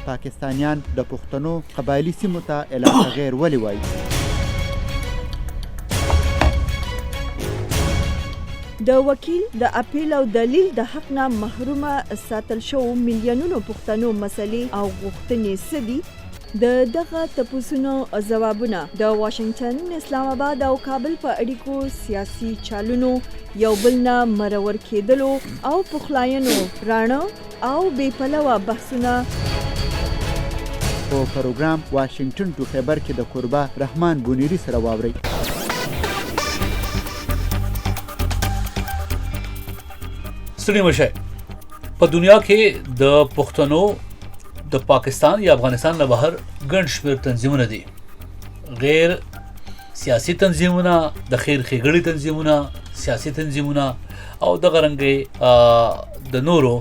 پاکستانیان د پښتنو قبایلي سیمو ته علاقه غیر ولې وایي؟ د وکیل د اپیل او دلیل د حق نه محرومه ساتل شو میلیونونو پښتنو مسلې او غوښتنې څه دي؟ د دغه تپوسونو ځوابونه د واشنگټن، اسلام آباد او کابل په اړیکو سیاسي چالونو یو بل نه مرور کېدلو او پخلاینو راڼه او بې پلوه بحثونه په پروګرام واشنگټن ټو خیبر کې د کوربه رحمان بونیری سره واورئ. ستړي مشئ. په دنیا کې د پښتنو د پاکستان یا افغانستان نه بهر ګڼ شمېر تنظیمونه دي. غیر سیاسي تنظیمونه، د خیر ښېګړې تنظیمونه، سیاسي تنظیمونه او دغه رنګې د نورو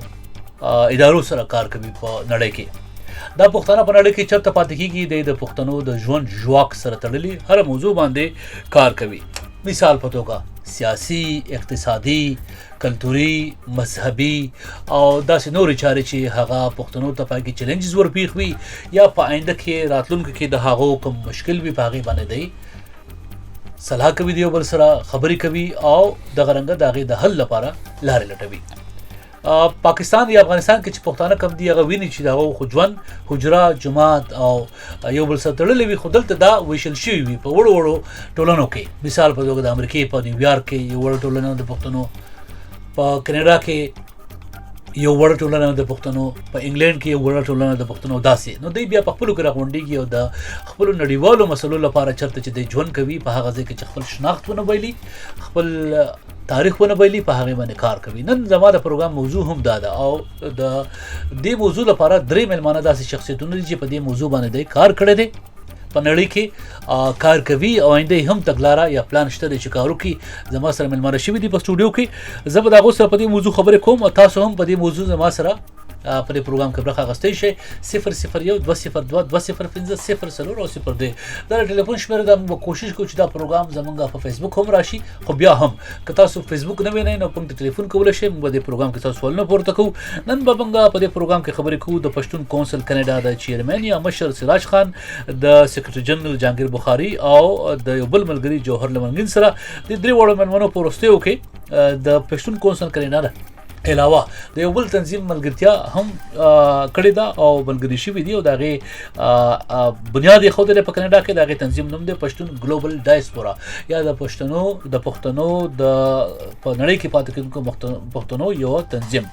ادارو سره کار کوي په نړۍ کې. دا پښتانه په نړۍ کې چېرته پاتې کېږي د پښتنو د ژوند ژواک سره تړلي هر موضوع باندې کار کوي. مثال په توګه سیاسي، اقتصادي، کلتوري، مذهبي او داسې نورې چارې چې هغه پښتنو ته پای کې چیلنجز ورپېښ وي یا په آینده کې راتلونکو کې د هغو کوم مشکل وي په هغې باندې دی صلاح کوي، د یو بل سره خبرې کوي او دغه رنګه د هغې د حل لپاره لارې لټوي. پاکستان یا افغانستان کې چې پښتانه کم دي هغه ویني چې د هغو خو ژوند حجره، جماعت او یو بل سره تړلې وي، خو دلته دا ویشل شوي وي په وړو وړو ټولنو کې. مثال په توګه د امریکې په نیویارک کې یو وړه ټولنه د پښتنو، په کینیډا کې یو وړه ټولنه د پښتنو، په انګلینډ کې یو وړه ټولنه د پښتنو. داسې نو دوی بیا په خپلو کې راغونډېږي او د خپلو نړیوالو مسلو لپاره چېرته چې دوی ژوند کوي په هغه ځای کې چې خپل شناخت ونه بایلي، خپل تاریخ ونه بایلي، په هغې باندې کار کوي. نن زما د پروګرام موضوع هم دا ده او د دې موضوع لپاره 3 مېلمانه داسې شخصیتونه دي چې په دې موضوع باندې دوی کار کړی دی، په نړۍ کې کار کوي او آینده هم تګلاره یا پلان شته دی چې کار وکړي. زما سره مېلمانه شوي دي په سټوډیو کې. زه به د هغو سره په دې موضوع خبرې کوم او تاسو هم په دې موضوع زما سره په دې پروګرام کې برخه اخیستی شئ. 001-202-205-0 او 02 دا ټلیفون شمېره ده. موږ به کوشش کوو چې دا پروګرام زموږ په فیسبوک هم راشي، خو بیا هم که تاسو فیسبوک نه وینئ نو موږ ته ټلیفون کولی شئ. موږ به دې پروګرام کې تاسو سوالونه پورته کوو. نن به موږ په دې پروګرام کې خبرې کوو د پښتون کونسل کینیډا د چیرمن یا مشر سراج خان، د سیکرټري جنرال جهانګیر بخاري او د یو بل ملګري جوهر لمنګین سره. د 3 وړو مېلمنو په وروستیو کې د پښتون کونسل کینیډا علاوه د یو بل تنظیم ملګرتیا هم کړې ده او ملګري شوي دي او د هغې بنیاد یې ښودلی په کینیډا کې. د هغې تنظیم نوم دی پښتون ګلوبل ډایسپورا یا د پښتنو د په نړۍ کې پاتې کېدونکو پښتنو یو تنظیم،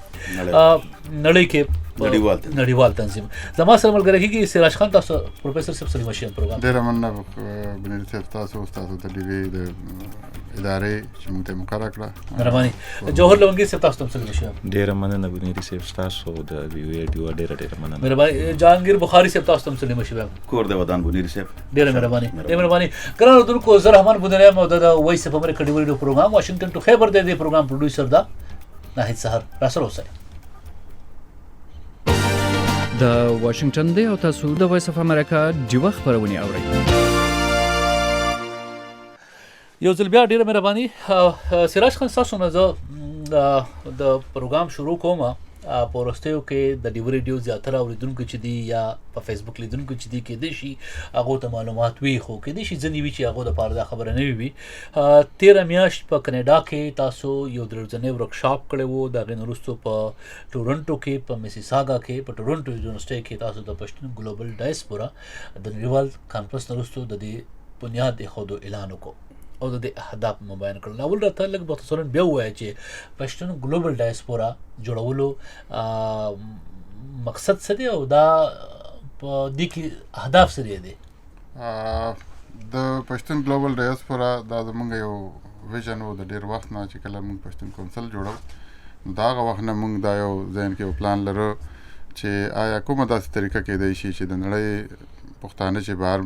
نړۍ کې نړیوال تنظیم. زما سره ملګری کېږي سراج خان. تاسو پروفیسر صاحب سره مشین پروګرام ډېره مننه بنیری صاحب، تاسو د ډیوې د ادارې چې موږ ته مقرره کړه. مهرباني. جوهر لونګي صاحب تاسو هم سره مشین. ډېره مننه بنیری صاحب، تاسو د ډیوې ډېره مننه. مهرباني. جهانګیر بخاري صاحب تاسو هم سره مشین. کور د ودان بنیری صاحب ډېره مهرباني. ګرانو اردوونکو، زه رحمان بودنیم او د وایس اف امریکا ډیو ریډیو پروګرام واشنگټن ټو خیبر د دې پروګرام پروډوسر ده ناهید سحر. راسره اوسئ. د واشنگټن دی او تاسو د وایس اف امریکا ډیوه خبرونه اورئ. یو ځل بیا ډېره مهرباني. سراج خان، تاسو نه زه د پروګرام شروع کوم. په وروستیو کې د ډیو ریډیو زیاتره اورېدونکو چې دي یا په فیسبوک لیدونکو چې دي کېدای شي هغو ته معلومات وي، خو کېدای شي ځینې وي چې هغو دپاره دا خبره نوې وي. 13 میاشت په کینیډا کې تاسو یو درځنی ورکشاپ کړی و. د هغې نه وروستو په ټورنټو کې، په میسیساګا کې، په ټورنټو یونیورسټۍ کې تاسو د پښتون ګلوبل ډایسپورا د نړیوال کانفرنس نه وروستو د دې بنیاد ایښودو اعلان وکړو او د دې اهداف مبین کړل. اول راته لږ مختصراً بیا ووایه چې پښتون ګلوبل ډایسپورا جوړولو مقصد څه دی او دا په دې کې اهداف څه دي؟ د پښتون ګلوبل ډایسپورا دا زموږ یو ویژن و د ډېر وخت نه چې کله موږ پښتون کونسل جوړو. دا هغه وخت نه موږ دا یو ذهن کې یو پلان لرو چې آیا کومه داسې طریقه کېدای شي چې د نړۍ پښتانه چې بهر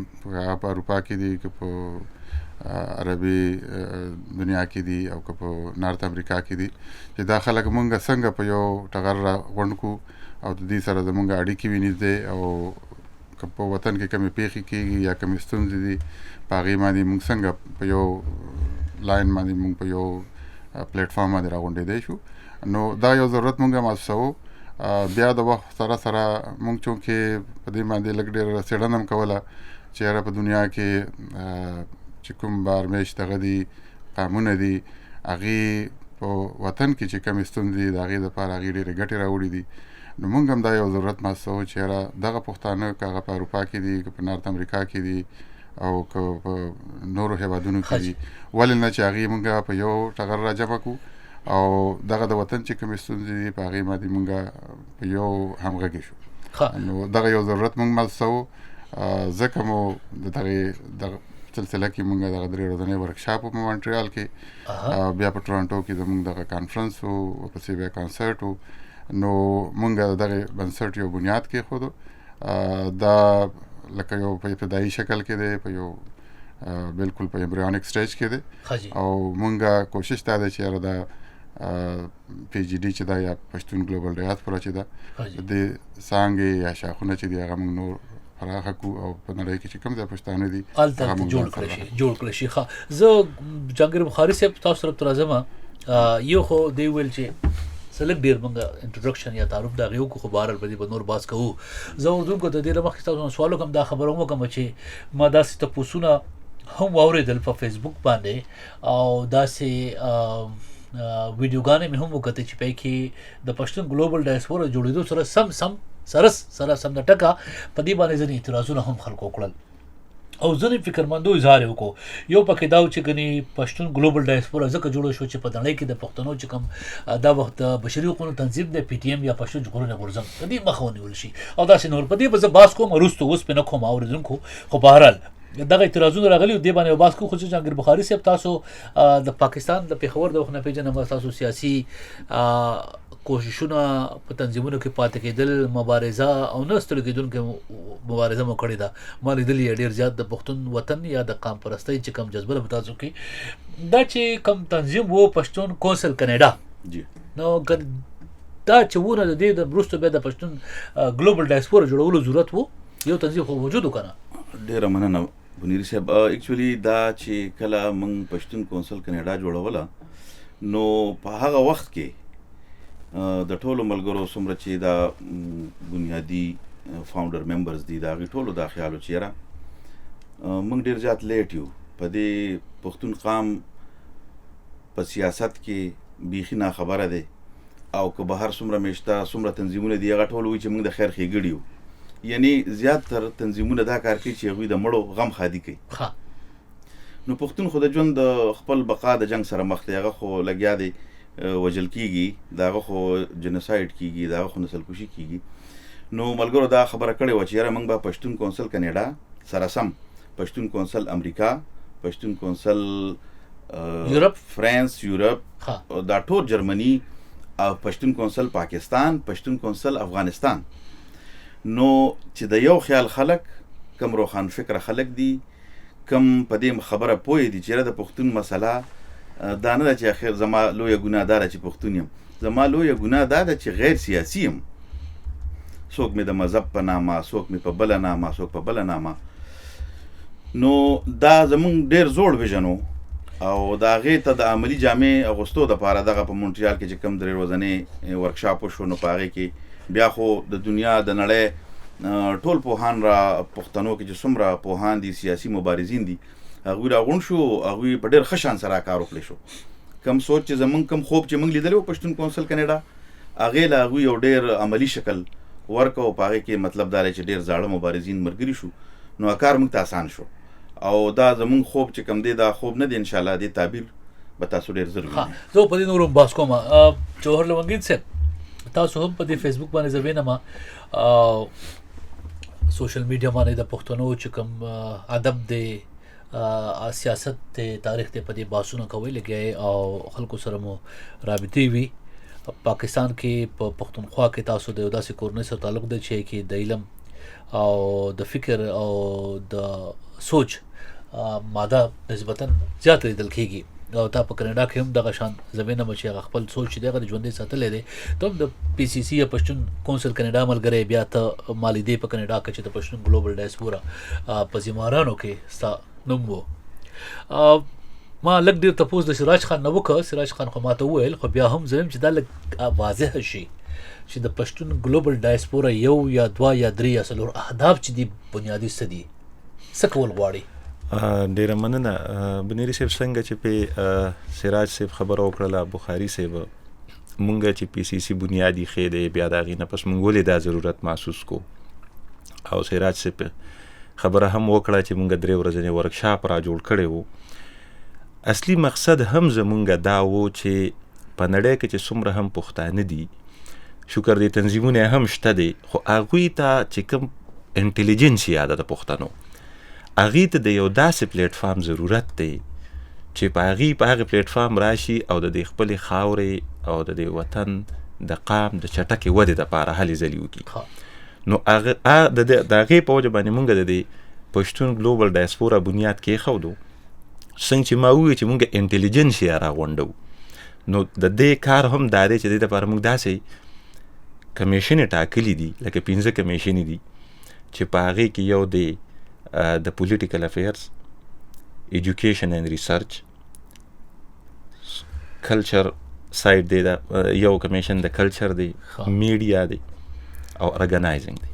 په اروپا کې دي، که په عربي دنیا کې دي او که په نارت امریکا کې دي، چې دا خلک مونږ څنګه په یو ټغر را غونډ کړو او د دې سره زمونږ اړیکې وي نږدې، او که په وطن کې کمې پیښې کېږي یا کمې ستونزې دي په هغې باندې مونږ څنګه په یو لاین باندې مونږ په یو پلیټفارم باندې را غونډېدی شو. نو دا یو ضرورت مونږ محسوسوو بیا د وخت سره سره مونږ چونکې په دې باندې لږ ډېر څېړنه هم کوله چې یاره په دنیا کې چې کوم بارمیش دغه دي قامونه دي هغې په وطن کې چې کومې ستونزې د هغې دپاره هغې ډېرې ګټې راوړي دي نو مونږ هم دا یو ضرورت محسوسوو چې یاره دغه پښتانه که هغه په اروپا کې دي که په نارت امریکا کې دي او که په نورو هېوادونو کې دي ولې نه چې هغې مونږ په یو ټغر را جمع کړو او دغه د وطن چې کومې ستونزې دي په هغې باندې مونږ په یو همغږي شو نو دغه یو ضرورت مونږ محسوسوو ځکه مو د دغه سلسله کې مونږ دغه 3 ورځنی ورکشاپ په مونټریال کې بیا په ټورانټو کې زمونږ دغه کانفرنس و ورپسې بیا کنسرټ و نو مونږ دغه بنسټ یو بنیاد کېښودو دا لکه یو په ابتدایي شکل کې دی په یو بالکل په ایمبریونیک سټیج کې دی او مونږ کوشش دا دی چې یاره دا PGD چې دا یا پښتون ګلوبل ډایاسپورا چې دا د څانګې یا شاخونه چې دي هغه مونږ نور پراخه کو او په نړۍ کې چې کوم ځای پښتانه دي هلته جوړ کړی شي ښه زه جهانګیر بخاري صاحب تاسو طرف ته راځم یو خو دی ویل چې سلک ډېر موږ انټروډکشن یا تعارف د هغې وکړو خو بهر په دې به نور بحث کوو زه اردونکو د دې نه مخکې تاسو نه سوال وکړم دا خبره هم وکړم چې ما داسې تپوسونه هم واورېدل په فیسبوک باندې او داسې ویډیوګانې مې هم وکتې چې پای کې د پښتون ګلوبل ډایسپورا جوړېدو سره سم د ټکه په دې باندې ځینې اعتراضونه هم خلکو وکړل او ځینې فکرمندو اظهار وکړو یو پکې دا چې ګنې پښتون ګلوبل ډایسپورا ځکه جوړه شو چې په نړۍ کې د پښتنو چې کوم دا وخت بشري حقوقو تنظیم د PTM یا پښتون ژغورنې غورځنګ په دې مخه ونیول شي او داسې نور په دې به زه بحث کوم وروسته اوس پې نه کوم اورېدونکو خو بهرحال دغه اعتراضونه راغلي دې باندې بحث کوو خو چې جهانګیر بخاري صاحب تاسو د پاکستان د پېښور د وخت نه پېژنم تاسو سیاسي کوششونه په تنظیمونو کې پاتې کېدل مبارزه او نه ستړي کېدونکې مبارزه مو کړې ده ما لیدلې ډېر زیات د پښتون وطن یا د قام پرستۍ چې کوم جذبه ده په تاسو کې دا چې کوم تنظیم و پښتون کونسل کاناډا نو دا چې وونه د دې د وروسته بیا د پښتون ګلوبل ډایسپورا جوړولو ضرورت و یو تنظیم خو موجود و که نه ډېره مننه منیر صاحب اکچولي دا چې کله موږ پښتون کونسل کاناډا جوړوله نو په هغه وخت کې د ټولو ملګرو څومره چې دا بنیادي فاونډر ممبرز دي د هغې ټولو دا خیال و چې یاره موږ ډېر زیات لیټ یو په دې پښتون قام په سیاست کې بیخي ناخبره دی او که بهر څومره میشته څومره تنظیمونه دي هغه ټول وایي چې موږ د خیر ښېګړي یو یعنی زیاتره تنظیمونه دا کار کوي چې هغوی د مړو غم ښادي کوي نو پښتون خو د ژوند د خپل بقا د جنګ سره مخ دی هغه خو لګیا دی وجل کیږي د هغه خو جنوسایډ کیږي د هغه خو نسل کشي کیږي نو ملګرو دا خبره کړې وه چې یاره موږ به پښتون کونسل کاناډا سره سم پښتون کونسل امریکا پښتون کونسل یورپ فرانس یورپ دا ټول جرمني او پښتون کونسل پاکستان پښتون کونسل افغانستان نو چې د یو خیال خلک کم روښان فکره خلک دي کم په دې خبره پوه دي چې د پښتون مسله دا نه ده چې اخر زما لویه ګناه دا ده چې پښتون یم زما لویه ګناه دا ده چې غیر سیاسي یم څوک مې د مذهب په نامه څوک مې په بله نامه څوک په بله نامه نو دا زمونږ ډېر زوړ ویژن و او د هغې ته د عملي جامې اغوستو دپاره دغه په مونټریال کې چې کوم 3 ورځنی ورکشاپ وشو نو په هغې کې بیا خو د دنیا د نړۍ ټول پوهان را پښتنو کې چې څومره پوهان دي سیاسي مبارزین دي هغوی راغونډ شو هغوی په ډېر ښه شان سره کار وکړی شو کم سوچ چې زمونږ کم خوب چې موږ لیدلی و پښتون کونسل کاناډا هغې له هغوی یو ډېر عملي شکل ورکړ او په هغې کې مطلب دا دی چې ډېر زاړه مبارزین ملګري شو نو کار موږ ته آسان شو او دا زمونږ خوب چې کم دی دا خوب نه دی انشاءالله دې تعبیر به تاسو ډېر زر وینئ زه په دې نور هم بحث کوم جوهر لونګین صاحب تاسو هم په دې فیسبوک باندې زه وینم سوشل میډیا باندې د پښتنو چې کوم ادب دی سیاست دی تاریخ دی په دې بحثونه کوئ لګیا او خلکو سره مو رابطې وي پاکستان کې په پښتونخوا کې تاسو د یو داسې کورنۍ سره تعلق دی چې کې د علم او د فکر او د سوچ ماده نسبتا زیات لیدل کېږي او تا په کاناډا کې هم دغه شان زمینه مو چې هغه خپل سوچ دی هغه د ژوندی ساتلی دی ته هم د PCC یا پښتون کونسل کاناډا ملګری بیا ته مالیدې په کاناډا کې چې د پښتون ګلوبل ډایسپورا په ذمهوارانو کې ستا نوم و ما لږ ډېر تپوس د سراج خان نه وکړه سراج خان خو ما ته وویل خو بیا هم زه چې دا لږ واضح شي چې د پښتون ګلوبل ډایسپورا یو یا دوه یا درې یا څلور اهداف چې دي بنیادي څه دي، څه کول غواړي؟ ډیره مننه بنيري صاحب، څنګه چې په سراج صاحب خبره وکړله، بخاري صاحب مونږ چې پی سی سی بنیادی خې دی، بیا د هغې نه پس مونږ ولې دا ضرورت محسوس کو، او سراج صاحب خبره هم وکړه چې مونږ 3 ورځې ورکشاپ را جوړ کړی وو. اصلي مقصد هم زمونږ دا و چې په نړۍ کې چې څومره هم پښتانه دي، شکر دی تنظیمونه هم شته دي، خو هغوی ته چې کوم انټیلیجنسیا ده د پښتنو، هغې ته د یو داسې پلیټ فارم ضرورت دی چې په هغې پلیټ فارم راشي او د دې خپلې خاورې او د دې وطن د قام د چټکې ودې دپاره هلې ځلې وکړي. نو د هغې په وجه باندې مونږ د دې پښتون ګلوبل ډایسپورا بنیاد کېښودو. څنګه چې ما وویل چې مونږ انټیلیجنسیا راغونډو، نو د دې کار هم دا دی چې د دې دپاره مونږ داسې کمیشنې ټاکلي دي، لکه 15 کمیشنې دي چې په هغې کې یو دی د پولیټیکل افیرز، ایجوکیشن اینڈ ریسرچ، کلچر سایډ دی، دا یو کمیشن د کلچر دی، میډیا دی او ارګنایزنګ دی.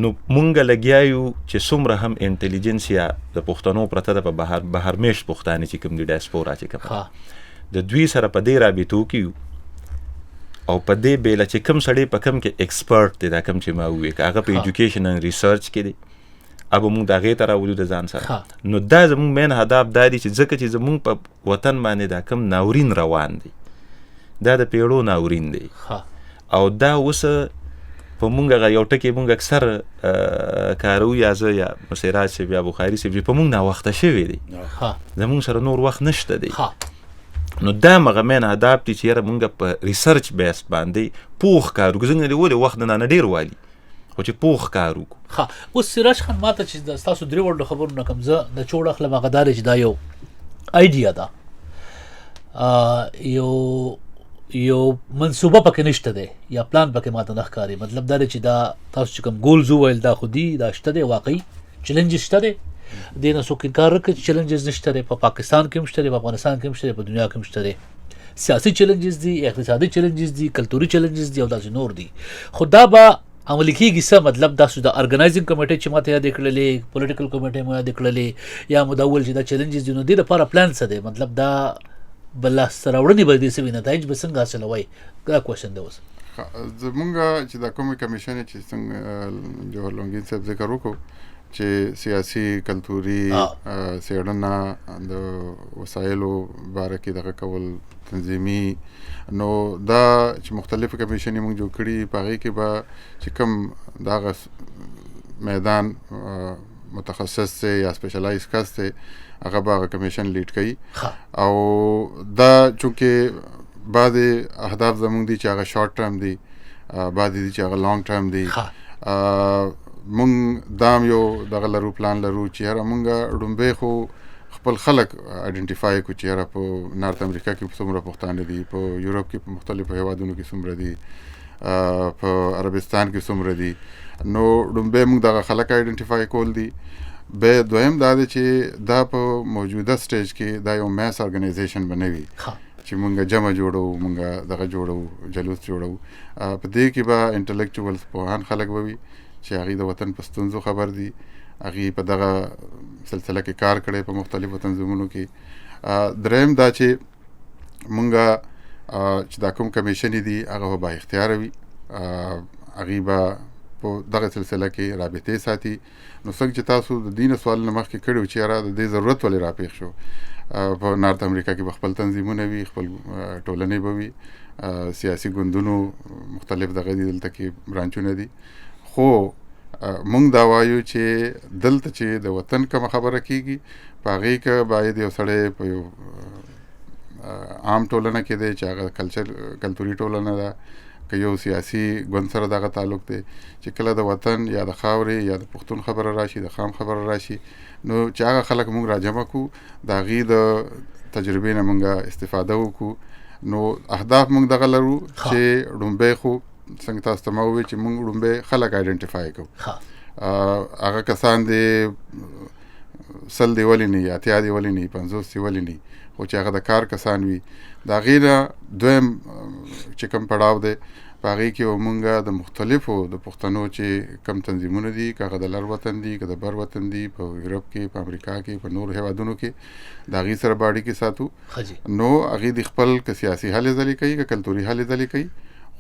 نو مونږ لګیا یو چې څومره هم انټیلیجنسیا د پښتنو پرته ده په بهرمیشت پښتانه چې کوم دي ډایسپورا چې کوم د دوی سره په دې رابطو کې یو، او په دې بیله چې کوم سړی په کوم کې ایکسپرټ دی، دا کوم چې ما وویل که هغه په ایجوکیشن اینډ ریسرچ کې دی، اب مونږ د هغې ته راولو د ځان سره. نو دا زمونږ مین هدف دا دی چې ځکه چې زمونږ په وطن باندې دا کوم ناورین روان دی، دا د پیړو ناورین دی، او دا اوس په مونږ هغه یو ټکي مونږ اکثر کارو، یا زه یا سراج صاحب یا بخاري صاحب چې په مونږ ناوخته شوی دی، زمونږ سره نور وخت نشته دی. نو دا مغه مین هدف دی چې یاره مونږ په ریسرچ بیس باندې پوخ کار وکړو. څنګه دی ولې وخت نه ډېر والي، خو چې پوخ کار وکړو. اوس سراج خان ماته چې ستاسو 3 ورډو خبرو نه کوم، زه د چوړ اخلم هغه دا چې دا یو آیډیا ده، یو منصوبه پکې نشته دی یا پلان پکې ماته نه ښکاري. مطلب دا دی چې دا تاسو چې کوم ګولز وویل دا خو دي، دا شته دی، واقعي چیلنجز شته دی، دې نه څوک انکار نه کوي چې چیلنجز نشته دی. په پاکستان کې هم شته دی، په افغانستان کې هم شته دی، په دنیا کې هم شته دی. سیاسي چیلنجز دي، اقتصادي چیلنجز دي، کلتوري چیلنجز دي او داسې نور دي. خو دا به عملي کېږي څه؟ مطلب تاسو د ارګنایزنګ کمیټې چې ماته یادې کړلې، پولیټیکل کمیټې مو یادې کړلې، یا مو دا وویل چې دا چیلنجز دي، نو دې لپاره پلان څه دی؟ مطلب دا بل لاسته راوړنې به دې څه وي، نتایج به څنګه حاصلوئ؟ دا کوېشن دی. اوس زمونږ چې دا کومې کمیشنې چې څنګه جوهر لونګین صاحب ذکر وکړو چې سیاسي کلتوري څېړنه د وسایلو باره کې دغه کول تنظیمي، نو دا چې مختلف کمیشنې موږ جوړ کړي، په هغې کې به چې کوم دغه میدان متخصص دی یا سپیشلایز کس دی، هغه به هغه کمیشن لیډ کوي. او دا چونکې بعضې اهداف زموږ دي چې هغه شارټ ټرم دي، بعضې دي چې هغه لانګ ټرم دي. مونږ دام یو دغه لرو، پلان لرو چې هره مونږ ډومبی خو خپل خلک آیډنټیفای کړو چې هره په نارت امریکا کې څومره پښتانه دي، په یورپ کې په مختلفو هیوادونو کې څومره دي، په عربستان کې څومره دي. نو ډومبی مونږ دغه خلک آیډنټیفای کول دي. به دویم دا دی چې دا په موجوده سټیج کې دا یو میس ارګنایزیشن به نه وي چې مونږ جمع جوړو، مونږ دغه جوړو، جلوس جوړو. په دې کې به انټلیکچوالز پوهان خلک به وي چې هغې د وطن په ستونزو خبر دي، هغې په دغه سلسله کې کار کړی په مختلفو تنظیمونو کې. دریم دا چې مونږ چې دا کوم کمیشنې دي هغه به با اختیاره وي، هغې به په دغه سلسله کې رابطې ساتي. نو څنګه چې تاسو د دې نه سوال نه مخکې کړي چې یاره د دې ضرورت ولې راپېښ شو، په نارت امریکا کې به خپل تنظیمونه وي، خپل ټولنې به وي، سیاسي ګوندونو مختلف دغه دي، دلته کې برانچونه دي. خو مونږ دا وایو چې دلته چې د وطن کومه خبره کېږي، په هغې کې باید یو سړی په یو عام ټولنه کې دی چې هغه کلتوري ټولنه ده، که یو سیاسي ګوند سره دغه تعلق دی، چې کله د وطن یا د خاورې یا د پښتون خبره راشي، د خام خبره راشي، نو چې هغه خلک مونږ راجمع کړو، د هغې د تجربې نه مونږ استفاده وکړو. نو اهداف مونږ دغه لرو چې ډومبی خو څنګه تاسو ته ما وویل چې مونږ ډومبی خلک آیډنټیفای کړو، هغه کسان دي 100 دی ولې نه 80 دی ولې نه 50 دی ولې نه خو چې هغه د کار کسان وي د هغې نه دویم چې کوم پړاو دی په هغې کې به مونږ د مختلفو د پښتنو چې کم تنظیمونه دي که هغه د لر وطن دي که د بر وطن دي په یورپ کې په امریکا کې په نورو هیوادونو کې د هغې سره به اړیکې ساتو نو هغې د خپل که سیاسي هلې ځلې کوي که کلتوري هلې ځلې کوي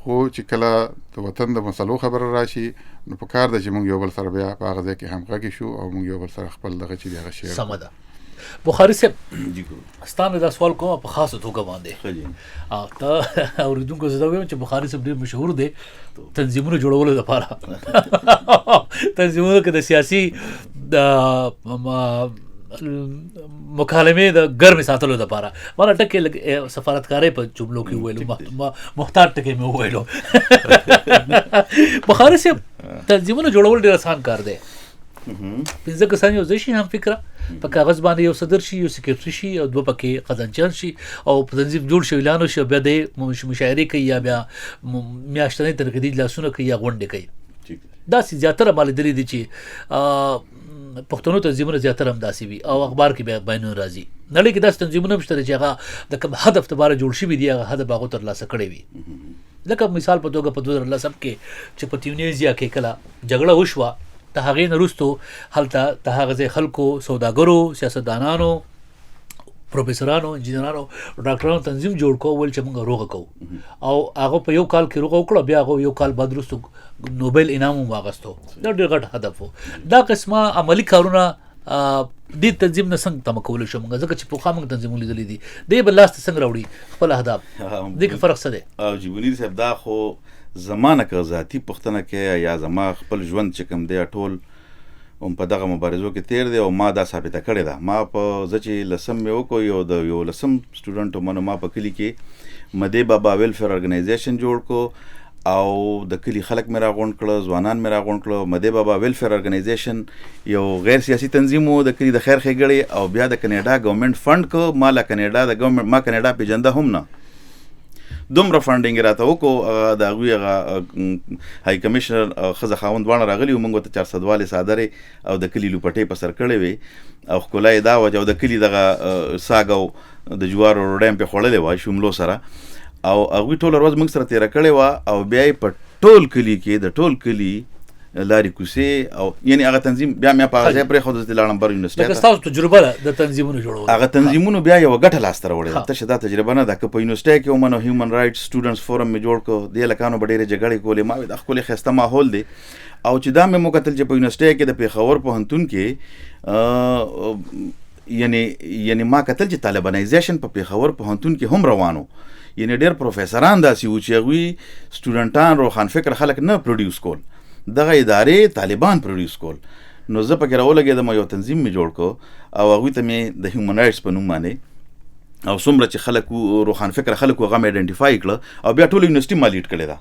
خو چې کله د وطن د مسلو خبره راشي نو په کار ده چې مونږ یو بل سره بیا په هغه ځای کې همغږي شو او مونږ یو بل سره خپل دغه چې دی هغه شیر سمه ده بخاري صاحب ستانه دا سوال کوم په خاصه توګه باندې ته اوریدونکو زه دا وایم چې بخاري صاحب ډېر مشهور دی تنظیمونه جوړولو لپاره تنظیمونه کې د سیاسي د مکالمې د ګرمې ساتلو لپاره مانا ټکې سفارتکارۍ په جملو کې وویلو محتاط ټکې مې وویلو بخاري صاحب تنظیمونه جوړول ډېر آسان کار دی 15 کسان یو ځای شي هم فکره په کاغذ باندې یو صدر شي یو سکرټري شي او 2 پکې خزانچیان شي او په تنظیم جوړ شي اعلان شي بیا د مشاعرې کوي یا بیا میاشتنۍ تنقیدي اجلاسونه کوي یا غونډې کوي داسې زیاتره مالدري دي چې پښتنو تنظیمونه زیاتره هم داسې وي او اخبار کې بیا بیانونه راځي نړۍ کې داسې تنظیمونه هم شته چې هغه د کوم هدف لپاره جوړ شوي دي هغه هدف هغو ترلاسه کړی وي لکه مثال په توګه په 2010 کې چې په تیونیزیا کې کله جګړه وشوه د هغې نه وروستو هلته د هغه ځای خلکو سوداګرو سیاستدانانو پروفیسرانو انجینرانو ډاکټرانو تنظیم جوړ کړو ویل چې موږ روغه کوو او هغه په یو کال کې روغه وکړه بیا هغه یو کال بعد وروستو نوبل انعام هم واخیستو دا ډېر غټ هدف و دا قسمه عملي کارونه دې تنظیم نه څنګه تمه کولی شو موږ ځکه چې پخوا موږ تنظیمونه لیدلي دي دې به لاسته څنګه راوړي خپل اهداف دې کې فرق څه دی جی منیر صاحب دا خو زمانه که ذاتي پوښتنه کې یا زما خپل ژوند چې کوم دی ټول هم په دغه مبارزو کې تیر دی او ما دا ثابته کړې ده ما په زه چې لسم مې وکړو یو د یو لسم سټوډنټ وم نو ما په کلي کې مدې بابا ویلفیر ارګنایزیشن جوړ کړو او د کلي خلک مې راغونډ کړه ځوانان مې راغونډ کړه مدې بابا ویلفیر ارګنایزیشن یو غیر سیاسي تنظیم و د کلي د خیر ښېګړې او بیا د کینیډا ګورنمنټ فنډ کو ما له کینیډا د ګورنمنټ ما کینیډا پیژنده هم نه دومره فنډینګ راته وکړو د هغوی هغه های کمیشنر ښځه خاوند دواړه راغلي وو موږ ورته 400 والې څادرې او د کلي لوپټې په سر کړې وې او ښکلا یې دا وه چې او د کلي دغه ساګ او د جوارو ډوډۍ هم پرې خوړلې وه شملو سره او هغوی ټوله ورځ موږ سره تېره کړې وه او بیا یې په ټول کلي کې د ټول کلي لارې کوڅې او یعنې هغه تنظیم بیا مې په هغه ځای پرېښود چې لاړم بر یونیورسټۍ ته ستاسو تجربه ده د تنظیمونو جوړول هغه تنظیمونو بیا یوه ګټه لاسته راوړې ده تشه دا تجربه نه ده که په یونیورسټۍ کې وم نو هیومن رایټس سټوډنټس فورم مې جوړ کړو دې هلکانو به ډېرې جګړې کولې ما وې دا ښکلی ښایسته ماحول دی او چې دا مې وکتل چې په یونیورسټۍ کې د پېښور پوهنتون کې یعنې ما کتل چې طالبانایزیشن په پېښور پوهنتون کې هم روان و یعنې ډېر پروفیسران داسې وو چې هغوی سټوډنټان روښان فکر خلک نه پروډیوس کول دغه ادارې طالبان پروډیوس کول نو زه پکې راولګېدم یو تنظیم مې جوړ کړو او هغوی ته مې د هیومن رایټس په نوم باندې او څومره چې خلک روښان فکر خلک هغه مې آیډنټیفای کړه او بیا ټوله یونیورسټي ما لیډ کړې ده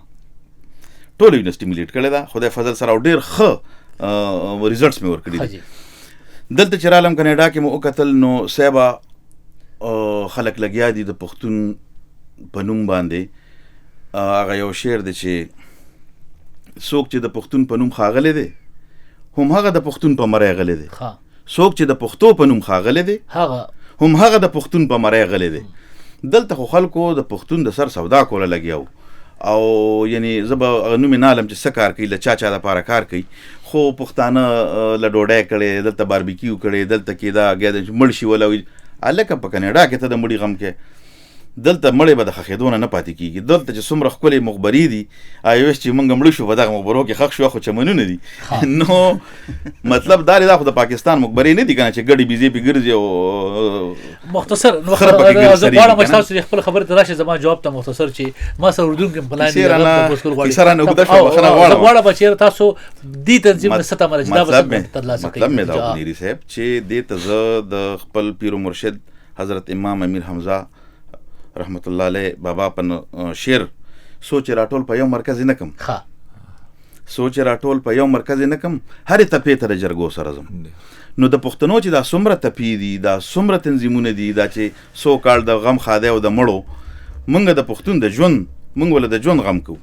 ټوله یونیورسټي مې لیډ کړې ده خدای فضل سره او ډېر ښه ریزلټس مې ورکړي دي دلته چې رالم کینیډا کې مې وکتل نو صاحبه خلک لګیا دي د پښتون په نوم باندې هغه یو شعر دی چې څوک چې د پښتون په نوم ښاغلی دی هم هغه د پښتون په مری غلی دی څوک چې د پښتو په نوم ښاغلی دی هم هغه د پښتون په مری غلی دی دلته خو خلکو د پښتون د سر سودا کوله لګیا وو او یعنې زه به نومې نه هلم چې څه کار کوي له چا دپاره کار کوي خو پښتانه له ډوډۍ کړې دلته باربیکیو کړې دلته کې دا ګیا مړ شي وله هلکه په کینیډا کې ته د مړي غم کې دلته مړی به د ښخېدو نه پاتې کېږي دلته چې څومره ښکلې مخبري دي اوس چې موږ مړه شو په دغه مخبرو کې ښخ شو خو چمنونه دي نو مطلب دا دی دا خو د پاکستان مخبري نه دي که نه چې ګډې بي جې پې ګرځي او مختصر زه غواړم چې تاسو خپل خبرې ته راشئ زما جواب ته مختصر چې ما سره اردونکي پلان کیسه رانه اوږده شوه بخښنه غواړم چې تاسو دې تنظیم نه څه تمه چې دا به څنګه ترلاسه کوي مطلب مې دا منیري صاحب چې دې ته زه د خپل پیر و مرشد حضرت امام امیر حمزه رحمت الله علیه بابا په شعر سوچ راټول په یو مرکز نه کم سوچ راټول په یو مرکز نه کم هرې تپې ته د جرګو سره ځم نو د پښتنو چې دا څومره تپې دي دا څومره تنظیمونه دي دا چې سو کال د غم خاده او د مړو موږ د پښتون د ژوند موږ ول د ژوند غم کوو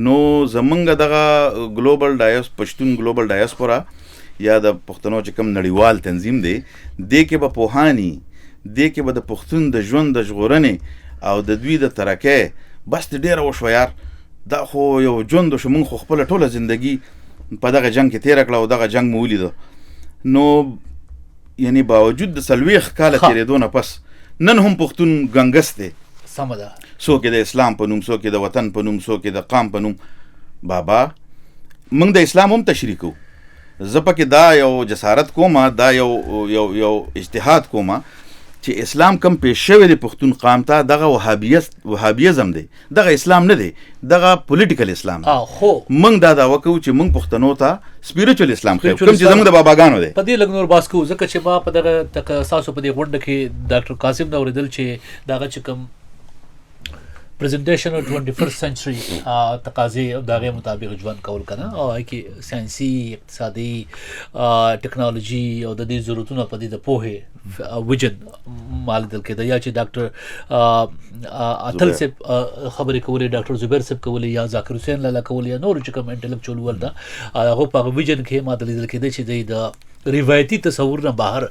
نو زمونږ دغه ګلوبل پښتون ګلوبل ډایسپورا یا د پښتنو چې کوم نړیوال تنظیم دی دې کې به پوهانی دې کې به د پښتون د ژوند د ژغورنې او د دوی د ترقۍ بس ډېره وشوه یار. دا خو یو ژوند شو، موږ خو خپله ټوله زندگی په دغه جنګ کې تېره کړه او دغه جنګ مو ولیده. نو یعنی باوجود د 40 کاله تېرېدو نه پس نن هم پښتون ګنګس دی. سمه ده. څوک د اسلام په نوم، څوک د وطن په نوم، څوک د قام په نوم. بابا موږ د اسلام هم تشریح کوو. زه پکې دا یو جسارت کوم، دا یو اجتهاد کوم چې اسلام کم پیش شوی دی پښتون قام ته دغه وهابیزم دی، دغه اسلام نه دی، دغه پولیټیکل اسلام دی. خو موږ دا دعوه کوو چې موږ پښتنو ته سپیریچوال اسلام خو کوم چې زموږ د باباګانو دی. په دې لږ نور باس کوو ځکه چې ما په دغه تاسو په دې غونډه کې ډاکټر قاسم دا اورېدل چې دغه چې کوم پریزنټیشن او 21st سنچري تقاضې او دغه مطابق ژوند کول کنه او کې ساينسي اقتصادي ټیکنالوژي او د دې ضرورتونو په دې د پوهه وجن مال دل کې د یا چې ډاکټر اتل سے خبرې کولې، ډاکټر زبیر صاحب کولې، یا ذاکر حسین لالا کولې، یا نور چې کوم انټلیکچوال وردا هغه په وجن کې ما دل کې چې د روایتي تصور نه بهر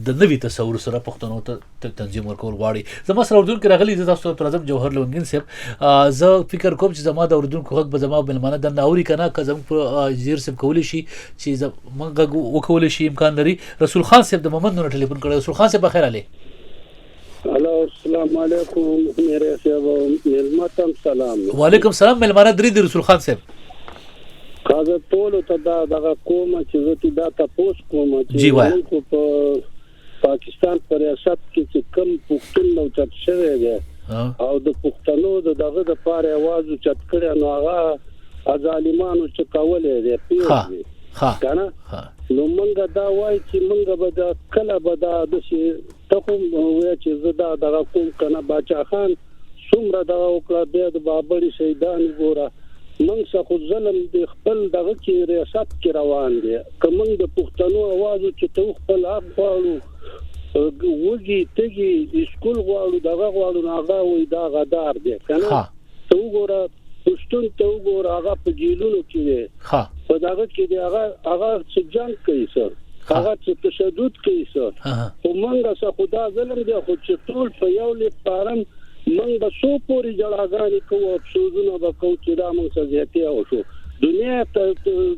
د نوي تصور سره پښتنو ته تنظیم ورکول غواړي. زما سره اردن کې راغلي د تاسو تر اعظم جوهر لونګین صاحب، زه فکر کوم چې زما د اردن حق به زما بلمانه د ناوري کنه که زموږ په جزیر صاحب کولی شي چې موږ وکولی شي امکان لري. رسول خان صاحب د محمد نور ټلیفون کړی. رسول خان صاحب بخیر علی. هلو السلام علیکم میرے صاحب ملمتم سلام. وعلیکم السلام. ملمانه درې دی رسول خان صاحب. کازه ټولو ته دغه کومه چې زه دا تاسو کومه چې موږ په پاکستان پر ریاست کې چې کم پښتون نو چت شوی دی او د پښتنو دغه د پاره आवाज چت کړي نو هغه ظالمانو چې کولې دی پیږي کنه. نو موږ دا وایي چې موږ به دا کله به دا د شي ته کوم وایي چې زه دغه کوم کنه باچا خان څومره دا وکړه بیا د بابړي شهیدان ګوره موږ څخه ظلم د خپل دغه کې ریاست کې روان دي. که موږ د پښتنو आवाज چې ته خپل حق غواړو وږي تږي اسکول غواړو دغه غواړو هغه وي دا غدار دی کنه. ته وګوره پښتون ته وګوره هغه په جیلونو کې دی په دغه کې دی هغه چې جنگ کوي سر هغه چې تشدد کوي سر. خو موږ څخه دا ظلم دی خو چې ټول په یو لیپارم موږ به سو پورې جړاګانې کوو افسوسونه به کوو چې دا موږ څه زیاتې وشو. دنیا ته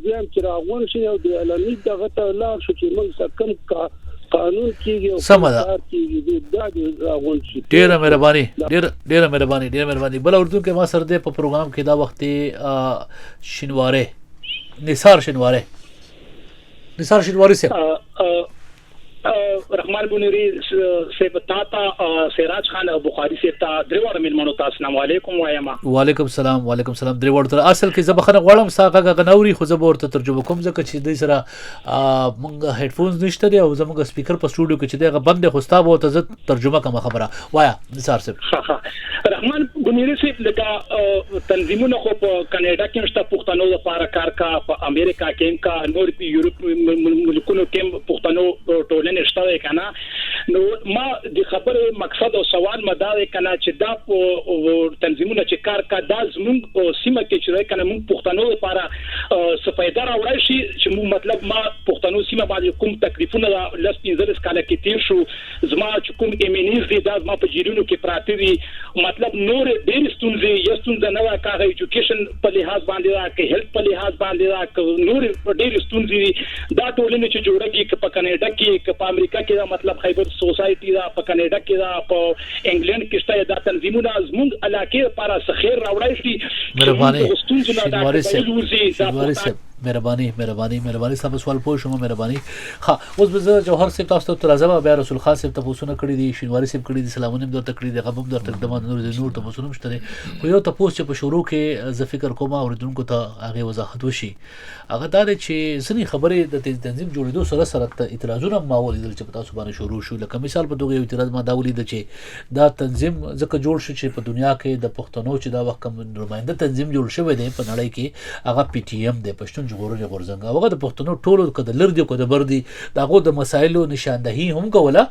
ځم چې راغون شي او د علمي دغه ته لاړ شو چې موږ څه کم قانون کېږي او کار کېږي دا د راغون شي. ډېره مهرباني ډېره مهرباني. بل اردو کې ما سره دې په پروګرام کې دا وخت شینواره نثار شینواری صاحب رحمان بنيري صاحب تا سراج خان بخاري صاحب تا درېوړ ملمنو تاسو السلام علیکم وایم. وعلیکم السلام. درېوړ تر اصل کې زبخنه غواړم ساګه غنوري خو زه ورته ترجمه کوم ځکه چې دوی سره مونږ هډفونز نشته دی او زموږ سپیکر په سټوډیو کې چې دغه بند خو ستا به ته ترجمه کوم خبره وایا نثار صاحب. رحمان بنيري صاحب لکه تنظیمونه خو په کاناډا کې مشته پښتنو لپاره کار کا، په امریکا کې کا، نور په یورپ ملکونو کې پښتنو ټولنه نشته کنه. نو ما د خبره مقصد او سوال مدا کنه چې دا تنظیمونه چې کار کا دا زموږ سیمه کې چې کنه موږ پښتنو لپاره سفیده راوړی شي چې موږ مطلب ما پښتنو سیمه باندې کوم تکلیفونه لس 15 کاله کې تیر شو زما چې کوم ایمنیز دي دا زما په جیرونو کې پراته دي مطلب نور ډېر ستونزې نه راکاږي ایجوکیشن په لحاظ باندې راکې هیلث په لحاظ باندې راکې نور ډېر ستونزې دا ټولنه چې جوړه کې په کاناډا کې په امریکا کې دا مطلب خیبر سوسایټي دا په کاناډا کې دا په انګلند کې شته دا تنظیمونه زموږ علاقې لپاره سخیر راوړی شي. مهرباني تاسو سوال پوه شوم. مهرباني. اوس به جوهر صاحب تاسو ته راځم بیا رسول خان صاحب تاسو نه کړی دي شینواری صاحب کړی دي سلامونه د تکړی دي غبم د تقدم نور تاسو نه مشته خو یو تاسو چې په شروع کې ز فکر کوم اوریدونکو ته هغه وضاحت وشي هغه دا چې ځنی خبره د تنظیم جوړېدو سره اعتراضونه ما ولیدل چې تاسو باندې شروع شو. لکه مثال په دغه اعتراض ما دا ولید چې دا تنظیم ځکه جوړ شو چې په دنیا کې د پښتنو چې دا وخت کوم نماینده تنظیم جوړ شوی دی په نړۍ کې هغه پی ټی ایم د پښتون ژغورنې غورځنګ هغه د پښتنو ټولو کده لر دی کده بر دی دغه د مسایلو نشاندهی هم کوله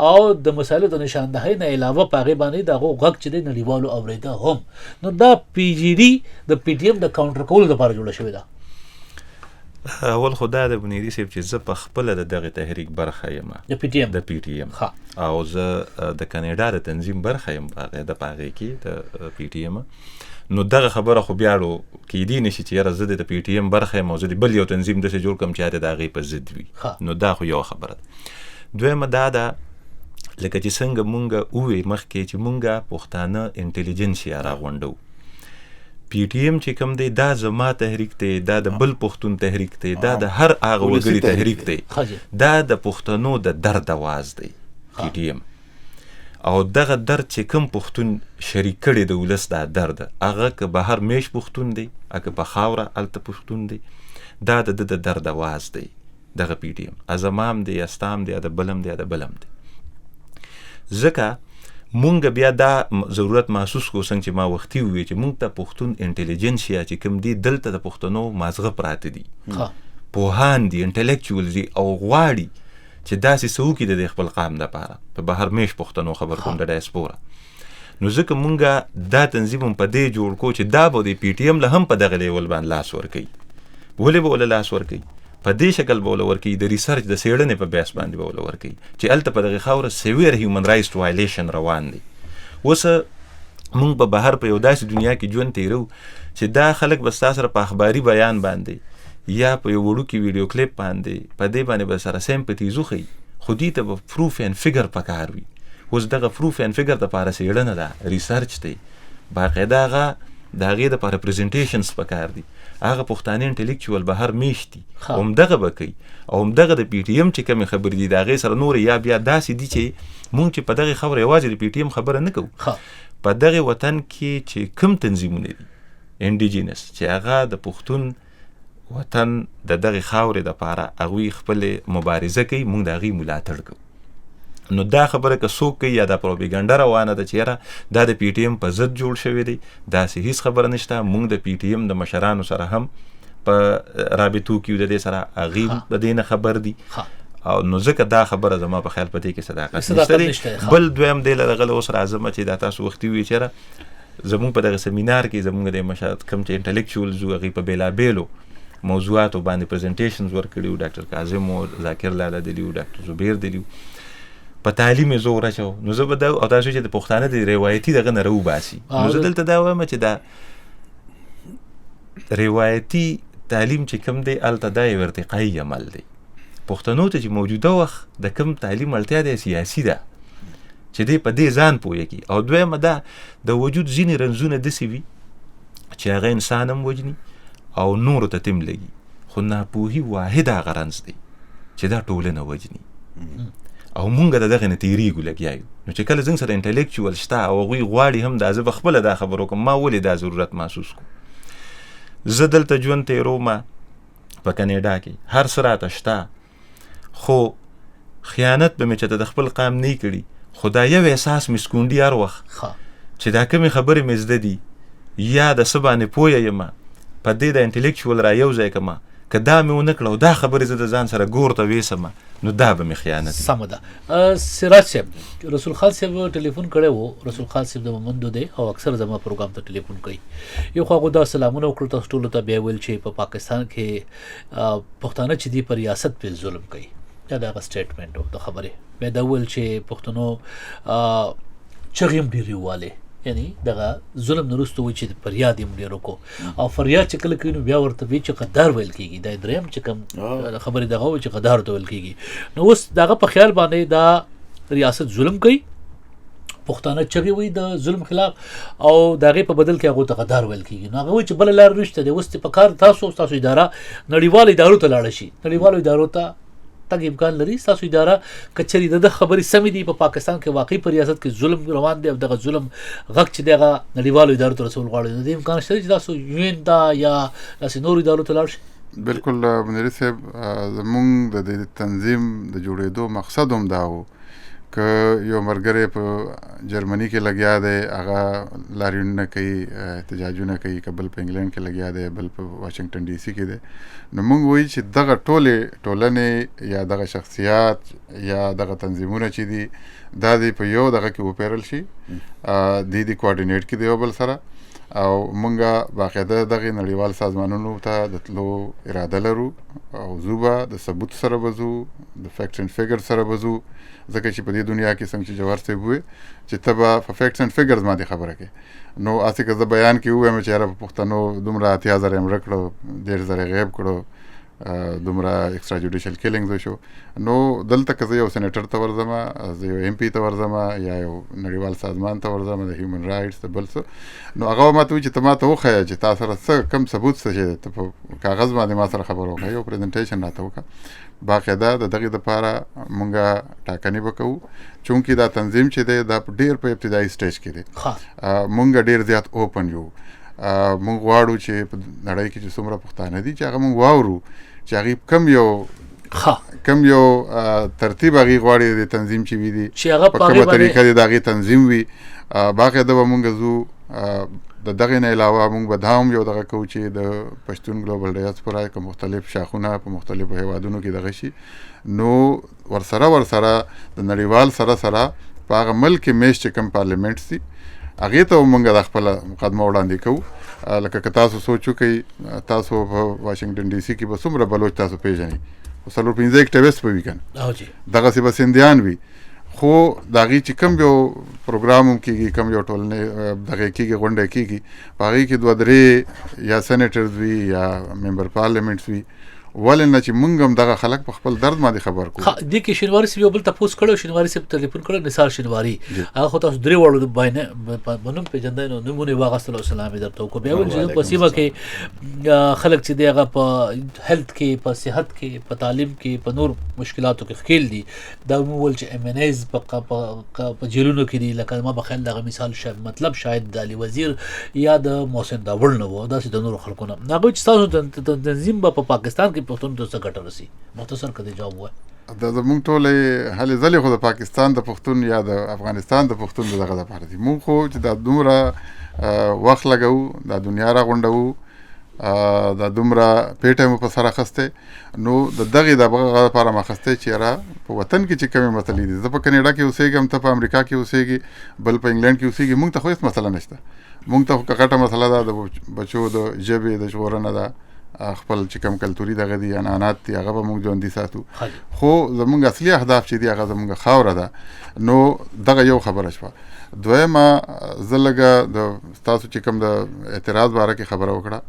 او د مسایلو د نشاندهی نه علاوه پاغه باندې دغه غږ چې د نړیوالو اوریدا هم. نو دا پی جی ډی د پی ټی ایم د کاونټر کول لپاره جوړ شوی دا اول خو دا د بنیري صاحب چې زه په خپله د دغې تحریک برخه یم د پی ټی ایم د پی ټی ایم او زه د کاناډا د تنظیم برخه یم د هغې کې د پی ټی ایم. نو دغه خبره خو بیا کیدی نشي چې یاره زه د پی ټی ایم برخه یم او زه د بل یو تنظیم داسې جوړ کړم چې هغه د هغې په ضد وي. نو دا خو یوه خبره ده. دویمه دا ده لکه چې څنګه مونږ ووې مخکې چې مونږ پښتانه انټلیجنسیا راغونډو. پی ټی ایم چې کوم دی دا زما تحریک دی، دا د بل پښتون تحریک دی، دا د هر هغه وګړي تحریک دی، دا د پښتنو د درد اواز دی پی ټی ایم. او دغه درد چې کوم پښتون شریک کړی د ولس دا درد هغه که بهر میش پښتون دی که په خاوره هلته پښتون دی، دا د درد اواز دی دغه پی ټی ایم. ازمام دی، استام دی، د بلم دی، د بلم دی. ځکه مونږ بیا دا ضرورت محسوس کو څنګه چې ما وختي وویل چې مونږ ته پښتون انټلیجنسیا چې کوم دی دلته د پښتنو مازغه پراته دي، پوهان دي، انټلیکچوال دي او غواړي چې داسې څه وکړي د خپل قام دپاره. په بهر میش پښتنو خبر کوم د ډایسپورا. نو ځکه مونږ دا تنظیم هم په دې جوړ کو چې دا به د پی ټی ایم له هم په دغه لیول باندې لاس ورکوي. ولې به له لاس ورکوي؟ په دې شکل به ورکوي د ریسرچ د څېړنې په بیس باندې به ورکوي چې هلته په دغې خاوره سویر هیومن رایټس وایلیشن روان دی. اوس موږ په بهر په یو داسې دنیا کې ژوند تیرو چې دا خلک به ستا سره په اخباري بیان باندې یا په یو وړوکي ویډیو کلیپ باندې په دې باندې به سره سیمپتیز وښیي، خو دې ته به پروف اینډ فګر پکار وي. اوس دغه پروف اینډ فګر دپاره څېړنه ده، ریسرچ دی، باقاعده هغه د هغې دپاره پریزنټیشنز پکار دي. هغه پښتانه انټلیکچوال بهر میشت دي، همدغه به کوي او همدغه د پی ټی ایم چې کومې خبرې دي د هغې سره نورې یا بیا داسې دي چې مونږ چې په دغې خبره یوازې د پی ټی ایم خبره نه کوو، په دغې وطن کې چې کوم تنظیمونه دي انډیجینس چې هغه د پښتون وطن د دغې خاورې دپاره هغوی خپلې مبارزه کوي، مونږ د هغوی ملاتړ کوو. نو دا خبره که څوک کوي یا دا پروپیګنډه روانه ده چې یاره دا د پی ټی ایم په ضد جوړ شوی دی، داسې هېڅ خبره نشته. مونږ د پی ټی ایم د مشرانو سره هم په رابطو کې د دې سره هغوی د دې نه خبر دي. او نو ځکه دا خبره زما په خیال په دې کې صداقت نشته دی. بل دویم دی له دغه اوس راځم چې دا تاسو وختي وویل چې یاره زمونږ په دغه سیمینار کې زمونږ د مشر کوم چې انټلیکچوالز وو هغوی په بېلابېلو موضوعاتو باندې پریزنټیشنز ورکړي وو. ډاکټر کاظم و، ذاکر لاله دلي وو، ډاکټر زبیر دلي وو. په تعلیم یې زور اچو. نو زه به دا او تاسو چې د پښتانه د روایتي دغه نه راوباسي، نو زه دلته دا وایم چې دا روایتي تعلیم چې کوم دی هلته دا یو ارتقایي عمل دی. پښتنو ته چې موجوده وخت د کوم تعلیم اړتیا دی سیاسي ده چې دی په دې ځان پوهېږي. او دویمه دا د وجود ځینې رنځونه داسې وي چې هغه انسان هم وجني او نورو ته تم لګي، خو ناپوهي واحد هغه رنځ دی چې دا ټولنه وجني. او مونږ د دغې نه تېرېږو لګیا یو. نو چې کله زموږ سره انټلیکچوال شته او هغوی غواړي هم دا زه به خپله دا خبر وکړم ما ولې دا ضرورت محسوس کړو. زه دلته ژوند تېرومه په کاناډا کې، هر څه راته شته، خو خیانت به مې چې د خپل قام نه کړي، خو دا یو احساس مې سکونډي هر وخت چې دا کومې خبرې مې زده دي یا د څه باندې پوهه یم په دې د انټلیکچوال را یو ځای کړمه، که دا مې ونه کړه او دا خبرې زه د ځان سره ګور ته ویسمه، نو دا به مې خیانت. سمه ده. سراج صاحب، رسول خان صاحب ټلیفون کړی و. رسول خان صاحب د مومندو دی او اکثر زما پروګرام ته ټلیفون کوي. یو خو هغو دا سلامونه وکړل تاسو ټولو ته، بیا ویل چې په پاکستان کې پښتانه چې دي په ریاست پې ظلم کوي، دا د هغه سټیټمنټ و د خبرې. بیا دا ویل چې پښتنو چغې هم ډېرې ووالې، یعنی دغه ظلم نه وروسته وایي چې فریاد یې هم ډېر وکړو. او فریاد چې کله کوي نو بیا ورته وایي چې غدار ویل کېږي. دا درېیم چې کوم خبرې دغه وایي چې غدار ته ویل کېږي. نو اوس د هغه په خیال باندې دا ریاست ظلم کوي، پښتانه چغې وایي د ظلم خلاف، او د هغې په بدل کې هغو ته غدار ویل کېږي. نو هغه وایي چې بله لار نشته دی. اوس په کار تاسو اداره نړیوالو ادارو ته لاړه شي، نړیوالو ادارو ته تګ امکان لري. ستاسو اداره که چېرې د خبرې سمې دي په پاکستان کې واقعي په ریاست کې ظلم روان دی او دغه ظلم غږ چې دی هغه نړیوالو ادارو ته رسول غواړي، نو د امکان شته چې تاسو یون ته یا داسې نورو ادارو ته لاړ شئ؟ بالکل منیري صاحب، زمونږ د دې تنظیم د جوړېدو مقصد هم دا و که یو ملګری په جرمني کې لګیا دی، هغه لاریونونه کوي، احتجاجونه کوي، که بل په انګلینډ کې لګیا دی، بل په واشنګټن ډي سي کې دی. نو موږ وایي چې دغه ټولې ټولنې یا دغه شخصیات یا دغه تنظیمونه چې دي دا دې په یو دغه کې وپیرل شي، دې کوارډینیټ کړي د یو بل سره، او مونږه باقاعده دغه نړیوال سازمانونو ته د تلو اراده لرو او زوبه د ثبوت سره بزو د فیکټس اینڈ فیګر سره بزو ځکه چې په دې دنیا کې څنګه چې جوهر صاحب وي چې ته به په فیکټس اینڈ فیګرز باندې خبره کوې نو هسې که زه بیان کې ووایم چې یاره په پښتنو دومره 80,000 یې مړه کړو 1,000 غیب کړو دومره ایکسټرا جوډیشل کیلینګز وشو نو دلته که زه یو سینیټر ته ورځم زه یو ایم پی ته ورځم یا یو نړیوال سازمان ته ورځم د هیومن رایټس د بل څه نو هغه ما ته وایي چې ته ما ته وښیه چې تا سره څه کم ثبوت څه چې ته په کاغذ باندې ما سره خبره وکړه یو پریزنټیشن راته وکړه باقاعده د دغې دپاره مونږه ټاکنې به کوو چونکې دا تنظیم چې دی دا ډېر په ابتدایي سټیج کې دی مونږ ډېر زیات اوپن یو مونږ غواړو چې په نړۍ کې چې څومره پښتانه دي چې هغه مونږ واورو چې هغې کم یو ترتیب هغې غواړي د تنظیم چې وي دي په کومه طریقه دې د هغې تنظیم وي باقاعده به مونږ ځو د دغې نه علاوه مونږ به دا هم یو دغه کوو چې د پښتون ګلوبل ډایاسپورا که مختلف شاخونه په مختلفو هیوادونو کې دغه شي نو ورسره د نړیوال سره په هغه ملک کې میشت چې کوم پارلیمنټس دي هغې ته مونږ د خپله مقدمه وړاندې کوو لکه که تاسو سوچ وکئ تاسو په واشنګټن ډي سي کې به څومره بلوچ تاسو پیژنئ 4-5 اکټیویسټ به وي که نه دغسې به سیندیان وي خو د هغې چې کوم یو پروګرام هم کېږي کوم یو ټولنې دغې کېږي غونډه کېږي په هغې کې 2-3 یا سینیټرز وي یا ممبر پارلیمنټس وي ولې نه چې مونږ هم دغه خلک په خپل درد باندې خبر کړو دې کې شینواري صاحب یو بل تپوس کړو شینواري صاحب ټلیفون کړو نثار شینواري هغه خو تاسو درې وړو باندې بنوم پیژندای نو نمونه واغستلو سلام درته کو بیا ول چې په سیمه کې خلک چې دغه په هیلث کې په صحت کې په تعلیم کې په نور مشکلاتو کې خېل دي دا مول چې ام ان ایز په جیلونو کې دي لکه ما بخیل دغه مثال مطلب شاید د علي وزیر یا د محسن داوړ نه وو دا چې د نور خلکو نه هغه چې تاسو د تنظیم په پاکستان پښتون ته څه ګټه رسي مختصر کده جواب وای دا زموږ ټولې هلې ځلې خو د پاکستان د پښتون یا د افغانستان د پښتون دغه دپاره دي مونږ خو چې دا دومره وخت لګوو دا دنیا را غونډوو دا دومره پیټه مو په سر اخستی نو د دغې دغه لپاره ما اخستی چې یاره په وطن کې چې کومې مسلې دي زه په کینیډا کې اوسېږم ته په امریکا کې اوسېږي بل په انګلینډ کې اوسېږي مونږ ته خو هېڅ مسله نشته مونږ ته خو غټه مسله ده د بچو د ژبې د ژغورنه ده خپل چې کوم کلتوري دغه دي عنعنات دي هغه به موږ ژوندي ساتو خو زموږ اصلي اهداف چې دي هغه زموږ خاوره ده نو دغه یو خبره شوه دویمه زه لږه د ستاسو چې کوم د اعتراض باره کې خبره وکړه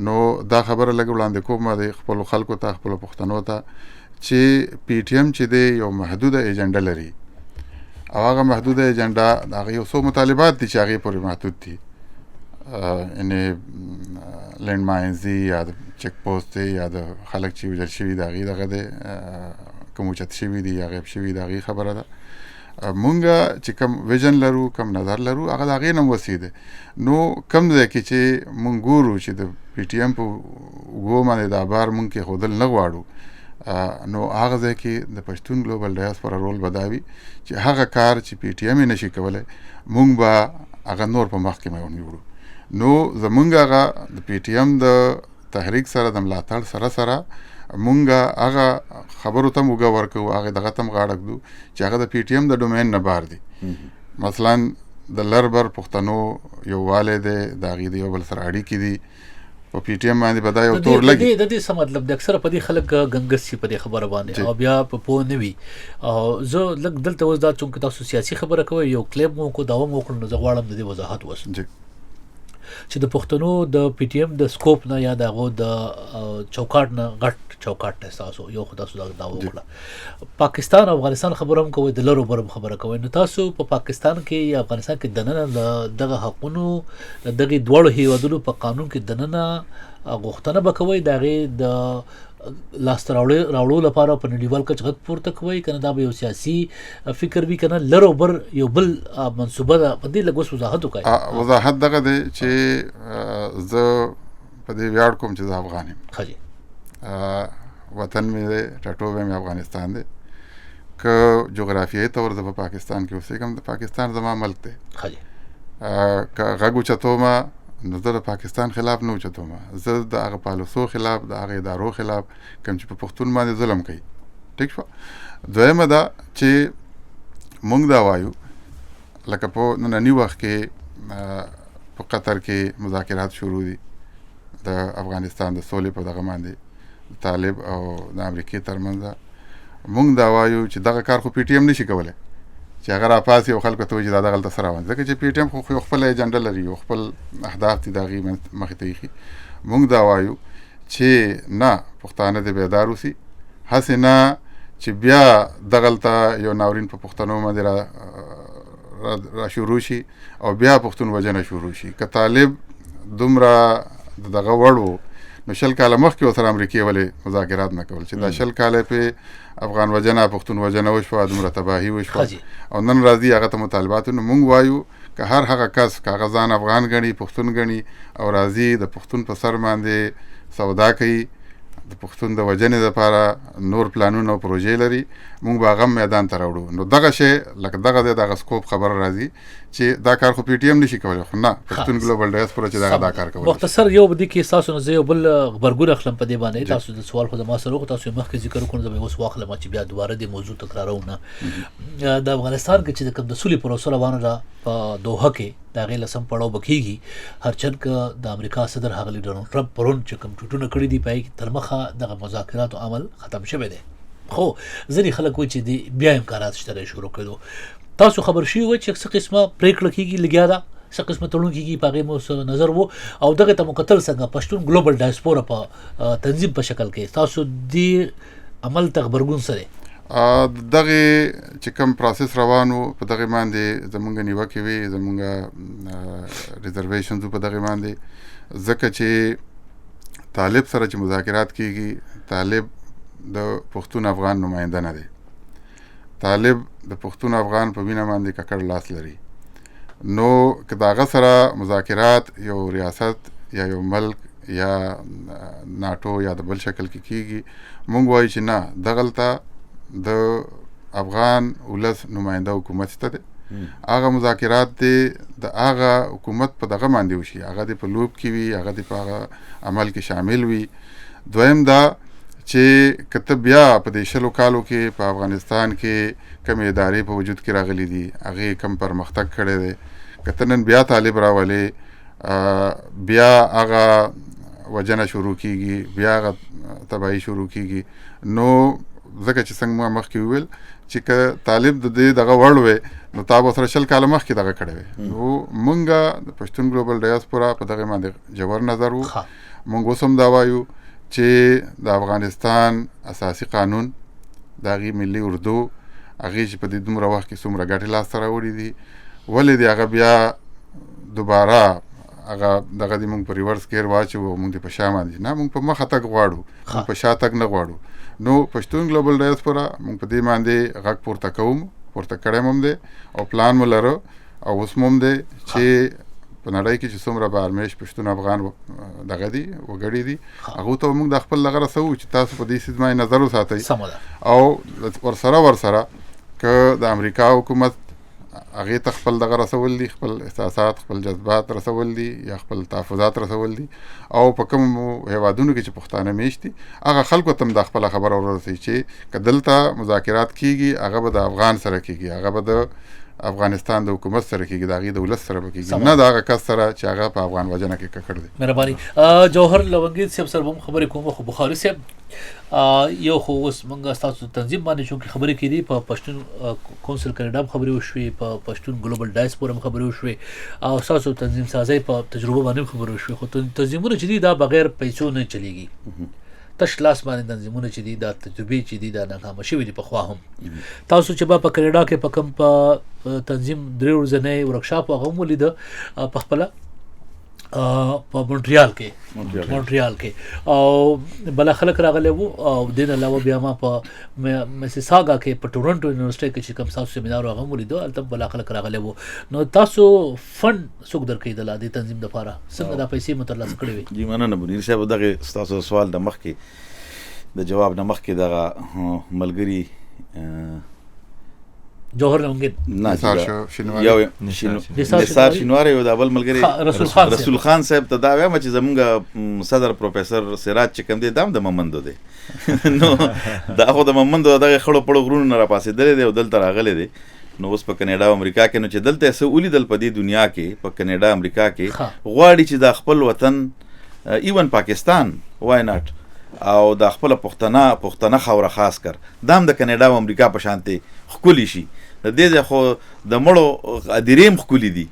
نو دا خبره لږ وړاندې کوم د خپلو خلکو ته خپلو پښتنو ته چې پی ټي ایم چې دی یو محدوده ایجنډه لري او هغه محدوده ایجنډه د هغه یو څو مطالبات دي چې هغې پورې محدود دي یعنې لینډ ماینز دي یا د چیک پوسټ دی یا د خلک چې وژل شوي د هغې دغه دی کوم اوچت شوي دي یا غیب شوي د هغې خبره ده مونږ چې کوم ویژن لرو کوم نظر لرو هغه د هغې نه هم وسیع دی نو کوم ځای کې چې مونږ ګورو چې د پی ټي ایم په اوږو باندې دا بار مونږ کېښودل نه غواړو نو هغه ځای کې د پښتون ګلوبل ډایاسپورا رول به دا وي چې هغه کار چې پی ټي ایم یې نشي کولی مونږ به هغه نور په مخ کې ونیوړو نو زمونږ هغه د پی ټي ایم د تحریک سره د ملاتړ سره مونږ هغه خبرو ته موږ ورکوو هغې دغه ته هم غاړه ږدو چې هغه د پی ټي ایم د ډومین نه بار دي مثلا د لربر پښتنو یووالی دی د هغې د یو بل سره اړیکې دي په پی ټي ایم باندې به دا یو تور لګي د دې څه مطلب دی اکثره په دې خلک ګنګس شي په دې خبره باندې او بیا په پوه نه وي زه لږ دلته اوس دا چونکې تاسو سیاسي خبره کوئ یو کلیپ مو کو داوا مو وکړو نو زه غواړم د دې وضاحت وسم چې د پښتنو د پی ټي ایم د سکوپ نه یا دغه د چوکاټ نه غټ چوکاټ تاسو یو خو تاسو دا وکړه پاکستان او افغانستان خبره هم کوي د لرو برم خبره کوي نو تاسو په پاکستان کې یا افغانستان کې دننه دغه حقونو دغه دوړو هیوادونو په قانون کې دننه غوښتنه وکوي دغه د لاسته راوړو لپاره په نړیوال کچ غږ پورته کوي کنه دا به یو سیاسي فکر وی کنه لرو بر یو بل منصوبه ده په دې لګوس وضاحت وکړي وضاحت دغه دی چې زه په دې ویاړ کوم چې زه افغان یم خجی وطن مې دی ټاټوبی مې افغانستان دی که جغرافیایي طور زه په پاکستان کې اوسېږم د پاکستان زما ملک دی خجی که غږ اوچتومه نو زه د پاکستان خلاف نه اوچتومه زه د هغه پالیسو خلاف د هغه ادارو خلاف کوم چې په پښتون باندې ظلم کوي ټیک شو دویمه دا چې مونږ دا وایو لکه په ننني وخت کې په قطر کې مذاکرات شروع دي د افغانستان د سولې په دغه باندې طالب او د امریکې ترمنځ. موږ دا وایو چې دغه کار خو پی ټی ایم نشي کولی چې هغه راپاسي او خلکو ته وایي چې دا دغلته څه روان، ځکه چې پی ټی ایم خو خپل ایجنډا لري او خپل اهداف دي د هغې مخې ته ایښي. موږ دا وایو چې نه، پښتانه دې بیدار اوسي، هسې نه چې بیا دغلته یو ناورین په پښتنو باندې را شروع شي او بیا پښتون وژنه شروع شي. که طالب دومره دغه وړ و نو 20 کاله مخکې ورسره امریکې ولې مذاکرات نه کول چې دا 20 کاله پې افغان وژنه پښتون وژنه وشوه، دومره تباهي وشوه او نن راځي هغه ته مطالبات. نو موږ وایو که هر هغه کس که هغه ځان افغان ګڼي، پښتون ګڼي او راځي د پښتون په سر باندې سودا کوي، د پښتون د وژنې دپاره نور پلانونه او پروژې لري، موږ به هغه میدان ته راوړو. نو دغه شی لکه دغه دی دغه سکوپ خبره راځي چې دا کار خو پی ټی ایم نشي کولی، خو نه پښتون ګلوبل ډایسپورا چې دغه دا کار کولی. مختصر یو بدی کې تاسو نه یو بل خبرګون اخلم په دې باندې، تاسو د سوال خو د ما سره وکړو، تاسو مخکې ذکر وکړو زه به اوس واخلم چې بیا دوباره دې موضوع تکرارو نه. د افغانستان کې چې کوم د سولې پروسه روانه ده په دوحه کې د هغې لسم پړاو به کېږي، هرچند که د امریکا صدر ښاغلي ډونالډ ټرمپ پرون چې کوم ټویټونه کړي دي په هغې کې تر مخه دغه مذاکراتو عمل ختم شوی دی، خو ځینې خلک وایي چې د بیا امکانات شته دی شروع کېدو. تاسو خبر شوي وئ چې څه قسمه پرېکړه کېږي لګیا ده، څه قسمه تړون کېږي، په هغې مو نظر و او دغې ته مو کتل څنګه پښتون ګلوبل ډایسپورا په تنظیم په شکل کې تاسو دې عمل ته غبرګون څه دی؟ دغې چې کوم پروسس روان و په دغې باندې زمونږ نیوکې وې، زمونږ ریزرویشنز په دغې باندې، ځکه چې طالب سره چې مذاکرات کېږي طالب د پښتون افغان نماینده نه دی، طالب د پښتون افغان په وینه باندې ککړ لاس لري. نو که د هغه سره مذاکرات یو ریاست یا یو ملک یا ناټو یا د بل شکل کې کېږي، موږ وایو چې نه، دغلته د افغان ولس نماینده حکومت شته دی، هغه مذاکرات دی د هغه حکومت په دغه باندې وشي، هغه دې په لوب کې وي، هغه دې په هغه عمل کې شامل وي. دویم دا چې که ته بیا په دې 20 کالو کې په افغانستان کې کومې ادارې په وجود کې راغلي دي، هغې کم پرمختګ کړی دی، که ته نن بیا طالب راولې، بیا هغه وژنه شروع کېږي، بیا هغه تباهي شروع کېږي، نو ځکه چې څنګه ما مخکې وویل چې که طالب د دې دغه وړ وی نو تا به سره 20 کاله مخکې دغه کړی وی. نو مونږ د پښتون ګلوبل ډایسپورا په دغه باندې جوړ نظر وو. مونږ اوس هم دا وایو چې د افغانستان اساسي قانون د هغې ملي اردو هغې چې په دې دومره وخت کې څومره ګټې لاسته راوړي دي، ولې دې هغه بیا دوباره هغه دغه دې مونږ په ریورس ګیر واچو او مونږ دې په شا باندې نه، مونږ په مخه تګ غواړو، مونږ په شا تګ نه غواړو. نو پښتون ګلوبل ډایسپورا مونږ په دې باندې غږ پورته کوم، پورته کړی هم دی او پلان مو لرو او اوس مو هم دی چې په نړۍ کې چې څومره به ارمیش پښتون افغان دغه دي وګړي دي، هغو ته موږ د خپل دغه رسوو چې تاسو په دې سیز باندې نظر وساتئ او ورسره که د امریکا حکومت هغې ته خپل دغه رسول دي، خپل احساسات خپل جذبات رسول دي یا خپل تحفظات رسول دي، او په کوم هیوادونو کې چې پښتانه میشت دي هغه خلکو ته هم دا خپله خبره ورسوي چې که دلته مذاکرات کېږي هغه به د افغان سره کېږي، هغه به د افغانستان د حکومت سره کېږي، د هغې د ولس سره به کېږي، نه د هغه کس سره چې هغه په افغان وژنه کې ککړ دی. مهرباني. جوهر لونګید صاحب سره هم خبرې کوم، خو بخاري صاحب یو خو اوس موږ ستاسو تنظیم باندې چونکې خبرې کېدي، په پښتون کونسل کاناډا هم خبرې وشوې، په پښتون ګلوبل ډایسپورا هم خبرې وشوې او ستاسو تنظیم سازۍ په تجربه باندې هم خبرې وشوې، خو تنظیمونه چې دي دا بغیر پیسو نه چلېږي، تش لاس باندې تنظیمونه چې دي دا تجربې چې دي دا ناکامه شوي دي پخوا هم. تاسو چې په کاناډا کې په کوم په تنظیم 3 ورځنی ورکشاپ هغه هم ولیده په خپله په مونټریال کې او بل خلک راغلي وو او دین علاوه بیا ما په میسیساګا کې په ټورنټو یونیورسيټي کې چې کوم تاسو سیمینار هغه ولیدو البته بل خلک راغلي وو. نو تاسو فند څوک درکې د دې تنظیم لپاره څنګه دا پیسې مترلاسه کړې وي؟ جی مننه منیر صاحب، دغه تاسو سوال د مخکې د جواب نه مخکې دغه ملګری جوهر لونګید نثار شینواری او د بل ملګری رسول خان صاحب ته دا وایم چې زمونږ صدر پروفیسور سراج چې کوم دی دام د ممندو دی نو دا خو د ممندو دغه خړو پړو غرونو نه راپاسېدلی دی او دلته راغلی دی نو اوس په کینیډا او امریکا کې نو چې دلته څه ولیدل په دې دنیا کې په کینیډا امریکا کې غواړي چې د خپل وطن ایون پاکستان وای ناٹ او د خپل پښتنه خوره خاص کر دام د کینیډا او امریکا په شانتي خولي شي د دې خو د مړو ادریم خولي دي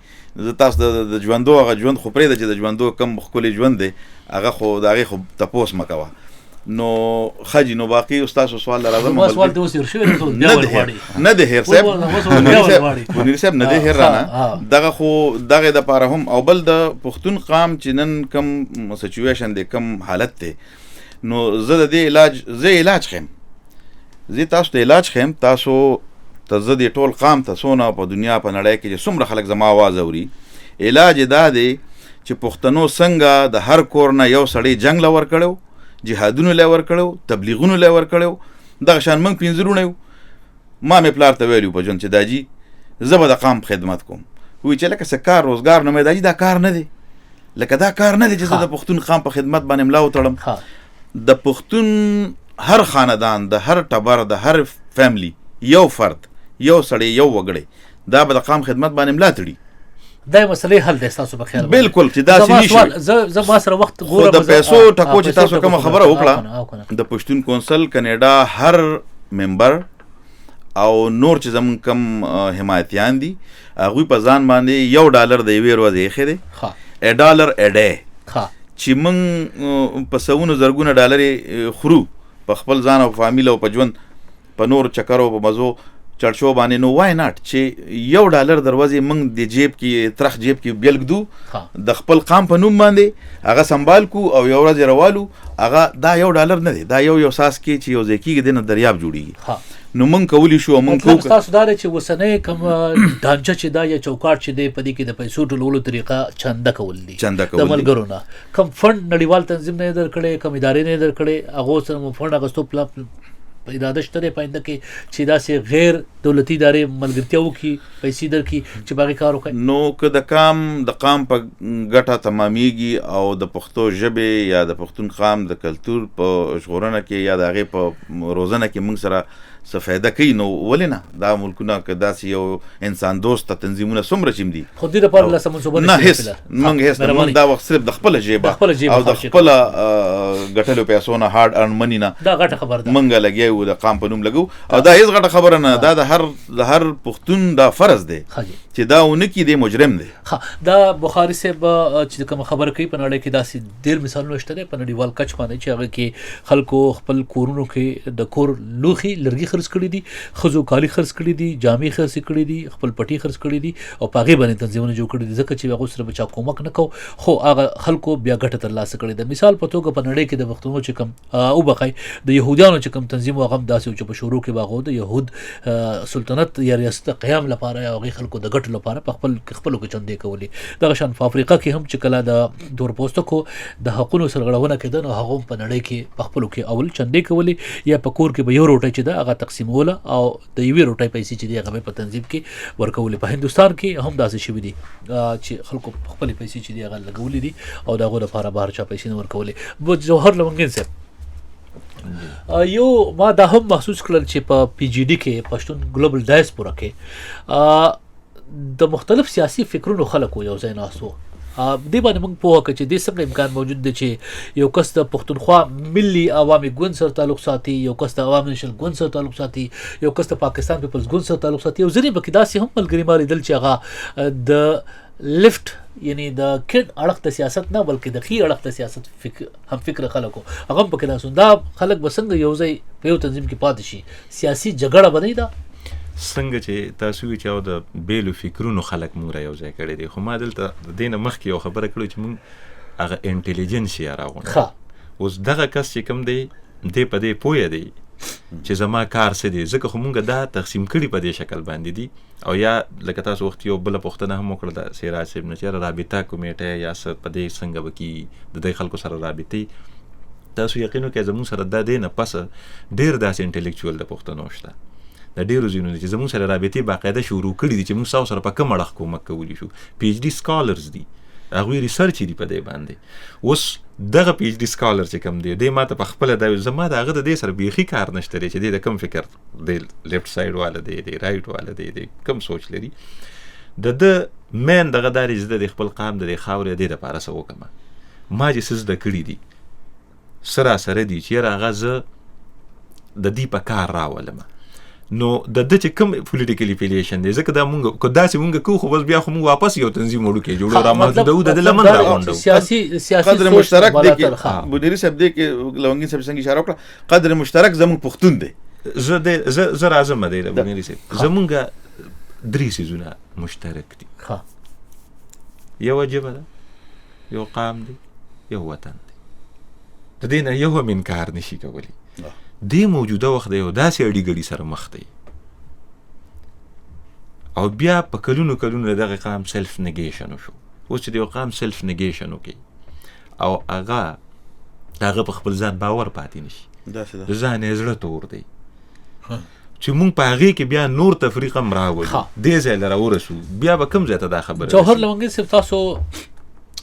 تاسو د ژوندو هغه ژوند خو پرې د چې د ژوندو کم خولي ژوند دی هغه خو دغه خو تپوس مکوه نو خجی نو باقی استاد سوال راځم ما سوال ته وسیر شوی نه ده هر صاحب منیر صاحب نه ده هر رانه دغه خو دغه د پاره هم او بل د پښتون قام چې نن کم سچويشن دی کم حالت ته نو زه د علاج خیم زه تاسو ته علاج خیم تاسو ته زه د ټول قام ته سونه په دنیا په نړۍ کې چې څومره خلک زما आवाज اوري علاج دا دی چې پښتنو څنګه د هر کور نه یو سړی جنگ لور کړو جهادونو لور کړو تبلیغونو لور کړو دغه شان موږ پینځرونه یو ما مې پلار ته ویلو په جون چې داجی زه به د قام خدمت کوم وی چې لکه سکار روزګار نه مې داجی دا کار نه دی لکه دا کار نه دی چې زه د پښتون قام په خدمت باندې ملا وتړم د پښتون هر خاندان د هر ټبر د هر فیملی یو فرد یو سړی یو وګړی دا به د قام خدمت باندې ملا تړي دا مسلې حل دی تاسو په خیال بالکل چې دا نشي زه ما سره وخت ګورم د پیسو ټکو چې تاسو کوم خبره وکړه د پښتون کونسل کینیډا هر ممبر او نور چې زمون کم حمایتيان دي هغه په ځان باندې $1 د یوې ورځې خېده $1 a day چې مونږ په سونو زرګونه $. خرو په خپل ځان او فامیل او په ژوند په نور چکرو په مزو چړچو باندې نو وای ناٹ چې $1 دروازې موږ د جیب کې ترخ جیب کې بیلګدو د خپل قام په نوم باندې هغه سنبال کو او یو ورځ روالو هغه دا $1 نه دی دا یو ساس کې چې یو ځکیږي د دریاب جوړیږي نو موږ کولی شو موږ تاسو دا چې وسنۍ کوم ډانچه چې دا یا چوکاټ چې دی په دې کې د پیسو ټولولو طریقه چنده کول دي د ملګرو نه کوم فند نړیوال تنظیم نه درکړي کوم ادارې نه درکړي هغه سره فند اغستو اراده شته پاینده کې چې دا سه غیر دولتي ادارې ملګرتیا وکړي پیسې درکړي چې باغی کار وکړي نو که د قام په ګټه تمامېږي او د پښتو ژبه یا د پښتون قام د کلچر په ژغورنه کې یا د هغه په روزنه کې موږ سره څه فائدہ کوي نو ولې نه دا ملکونه که داسې یو انسان دوست تنظیمونه څومره چیم دي خو دې لپاره لاسه منصوبه نه هیڅ موږ دا وخت صرف د خپل ژبه او د خپل ګټلو پیسو نه هارد ارن منی نه دا غټه خبره ده موږ لګیو د قام په نوم لګو او دا هیڅ غټه خبره نه دا د هر پښتون دا فرض دی چې دا ونکي دی مجرم دی دا بخاری صاحب چې کوم خبره کوي په نړۍ کې داسې ډیر مثالونه شته په نړیوال کچ باندې چې هغه کې خلکو خپل کورونو کې د کور لوخي لرګي خرڅ کړي دي خزو کالی خرڅ کړي دي جامې خرڅ کړي دي خپل پټي خرڅ کړي دي او پاغي باندې تنظیمونه جوړ کړي دي ځکه چې هغه سره بچا کومک نه کو خو هغه خلکو بیا ګټه تر لاسه کړي د مثال په توګه په نړۍ کې د وختونو چې کم او بقای د يهودانو چې کم تنظیم او غم داسې چې په شروع کې باغو د يهود سلطنت یا ریاست قیام لپاره او غي خلکو د ګټ لپاره په خپل کې چندې کولې دغه شان په افریقا کې هم چې کله د دور پوسټکو د حقوقو سرغړونه کېده نو هغه په نړۍ کې په خپل کې اول چندې کولې یا په کور کې به یو روټي چې دا هغه تقسیموله او د یوې روټي پیسې چې دی هغه په تنظیم کې ورکولې په هندستان کې هم داسې شوی دي چې خلکو خپل پیسې چې دی هغه لګولې دي او دغه لپاره بهر چا پیسې نه ورکولې بو جوهر لمنګین صاحب یو ما دا هم محسوس کړل چې په پی جی ډی کې پښتون ګلوبل ډایسپورا کې د مختلف سیاسي فکرونو خلکو یو ځای ناسو دې باندې موږ پوهه کړو چې د څنګه امکان موجود دی چې یو کس د پښتونخوا ملي عوامي ګوند سره تعلق ساتي یو کس د عوامي نشل ګوند سره تعلق ساتي یو کس د پاکستان پیپلز ګوند سره تعلق ساتي او ځینې بکې داسې هم ملګری ماري دل چې هغه د لیفت یعنی د کډ اړخ د سیاست نه بلکې د خي اړخ د سیاست هم فکر خلکو هغه په کې دا سوندا خلک بسنګ یو ځای په یو تنظیم کې پاتې شي سیاسي جګړه بنئ دا څنګه چې تاسو چې او د بیلو فکرونو خلک مونږ را یو ځای کړی دي خو ما دلته دینه مخکې یو خبره کړو چې مونږ هغه انټيليجنسیا راغون اوس دغه کس چې کوم دی دې په دې پوهه دی چې زما کار څه دی ځکه خو مونږ دا تقسیم کړي په دې شکل باندې دي او یا لکه تاسو وخت یو بل پوښتنه هم وکړه د سیراج صاحب نه چې رابطه کمیټه یا څه په دې څنګه وکي د دې خلکو سره رابطه تاسو یقینو کې زموږ سره د دې نه پس ډیر داسې انټلیکچوال د پښتنو شته د ډیرو ځینو چې زموږ سره رابطه باقاعده شروع کړي دي چې موږ سره په کوم اړه کومک کولی شو پی ایچ ډي سکالرز دي هغوی ریسرچ دي په دې باندې. اوس دغه پی ایچ ډي سکالر چې کوم دی دی ماته په خپله دا زما د هغه د دې سره بیخي کار نشته دی چې دی د کوم فکر دی لیفټ سایډ والا دی رایټ والا دی کوم سوچ لري. د مین دغه دا دی چې د خپل قام د خاورې د دپاره څه وکړم. ما چې څه زده کړي دي سراسره دي چې یاره هغه زه د دې په کار راولم. نو د چې کوم پولیټیکل افیلیشن دی ځکه دا مونږ که داسې مونږ کوو خو بس بیا خو مونږ واپس یو تنظیم وړوکی جوړو رامنځته د لمن راغونډو. سیاسي قدر مشترک دی کې بنيري صاحب دی کې لونګي صاحب څنګه اشاره وکړه قدر مشترک زموږ پښتون دی. زه راځم دی بنيري صاحب زمونږ 3 سيزونه مشترک دي. یو ژبه ده یو قام دی یو وطن دی. د دې نه یو هم انکار نشي کولی. دی موجوده وخت دی یو داسې اړیګړي سره مخ دی او بیا په کلونو دغه قام سیلف نیګیشن وشو. اوس چې د یو قام سیلف نیګیشن وکړي او هغه په خپل ځان باور پاتې نشي د ځان یې زړه تور دی چې مونږ په هغې کې بیا نور تفریق هم راولو دې ځای له راورسو بیا به کوم ځای ته دا خبره جوهر لونګي صاحب تاسو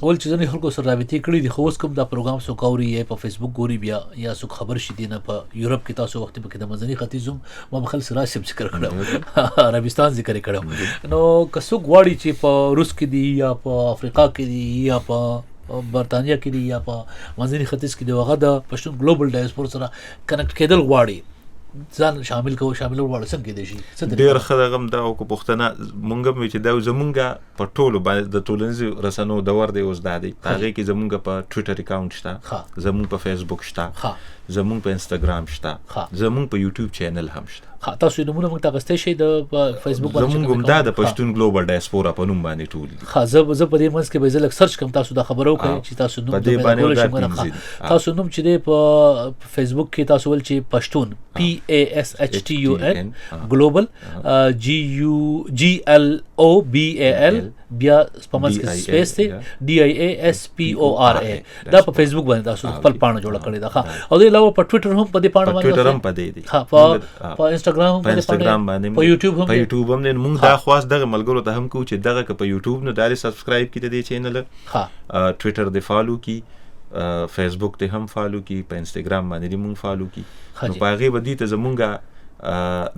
ول چې ځینې خلکو سره رابطې کړي دي خو اوس کوم دا پروګرام څوک اوري یا په فیسبوک ګوري بیا یا څوک خبر شي دی نه په یورپ کې تاسو وخت پکې د منځني ختیځ هم ما بخل سراج صاحب ذکر کړو عربستان ذکر کړو. نو که څوک غواړي چې په روس کې دی یا په افریقا کې دی یا په برطانیه کې دی یا په منځني ختیځ کې دی هغه د پښتون ګلوبل ډایسپورا سره کنیکټ کېدل غواړي ځان شامل ورواړو څنګه کېدای شي. ډېر ښه دغه هم دا او که پوښتنه مونږ هم چې دا زمونږ په ټولو باندې د ټولنیزو رسنو دور دی اوس دا دی په هغې کې زمونږ په ټویټر اکاونټ شته زمونږ په فیسبوک شته زمونږ په انسټاګرام شته زمونږ په یوټیوب چینل هم شته. تاسو نمونه موږ ته اخیستی شئ د فیسبوک باندې زمونږ هم دا د پښتون ګلوبل ډایسپورا په نوم باندې ټول دي. زه په دې منځ کې به زه لږ سرچ کوم تاسو دا خبره وکړئ چې تاسو نوم تاسو نوم چې دی په فیسبوک کې تاسو ول چې پښتون PASHTUN ګلوبل GLOBAL بیا په منځ کې سپیس دی DIASPORA دا په فیسبوک باندې تاسو خپل پاڼه جوړه کړې ده. او د علاوه په ټویټر هم په دې پاڼه باندې په انسټاګرام باندې په یوټیوب هم موږ دا خواست دغه ملګرو ته هم کو چې دغه که په یوټیوب نه داري سبسکرایب کړي د دې چینل ټویټر دی فالو کی فیسبوک ته هم فالو کی په انسټاګرام باندې موږ فالو کی نو په هغې به دې ته زمونږ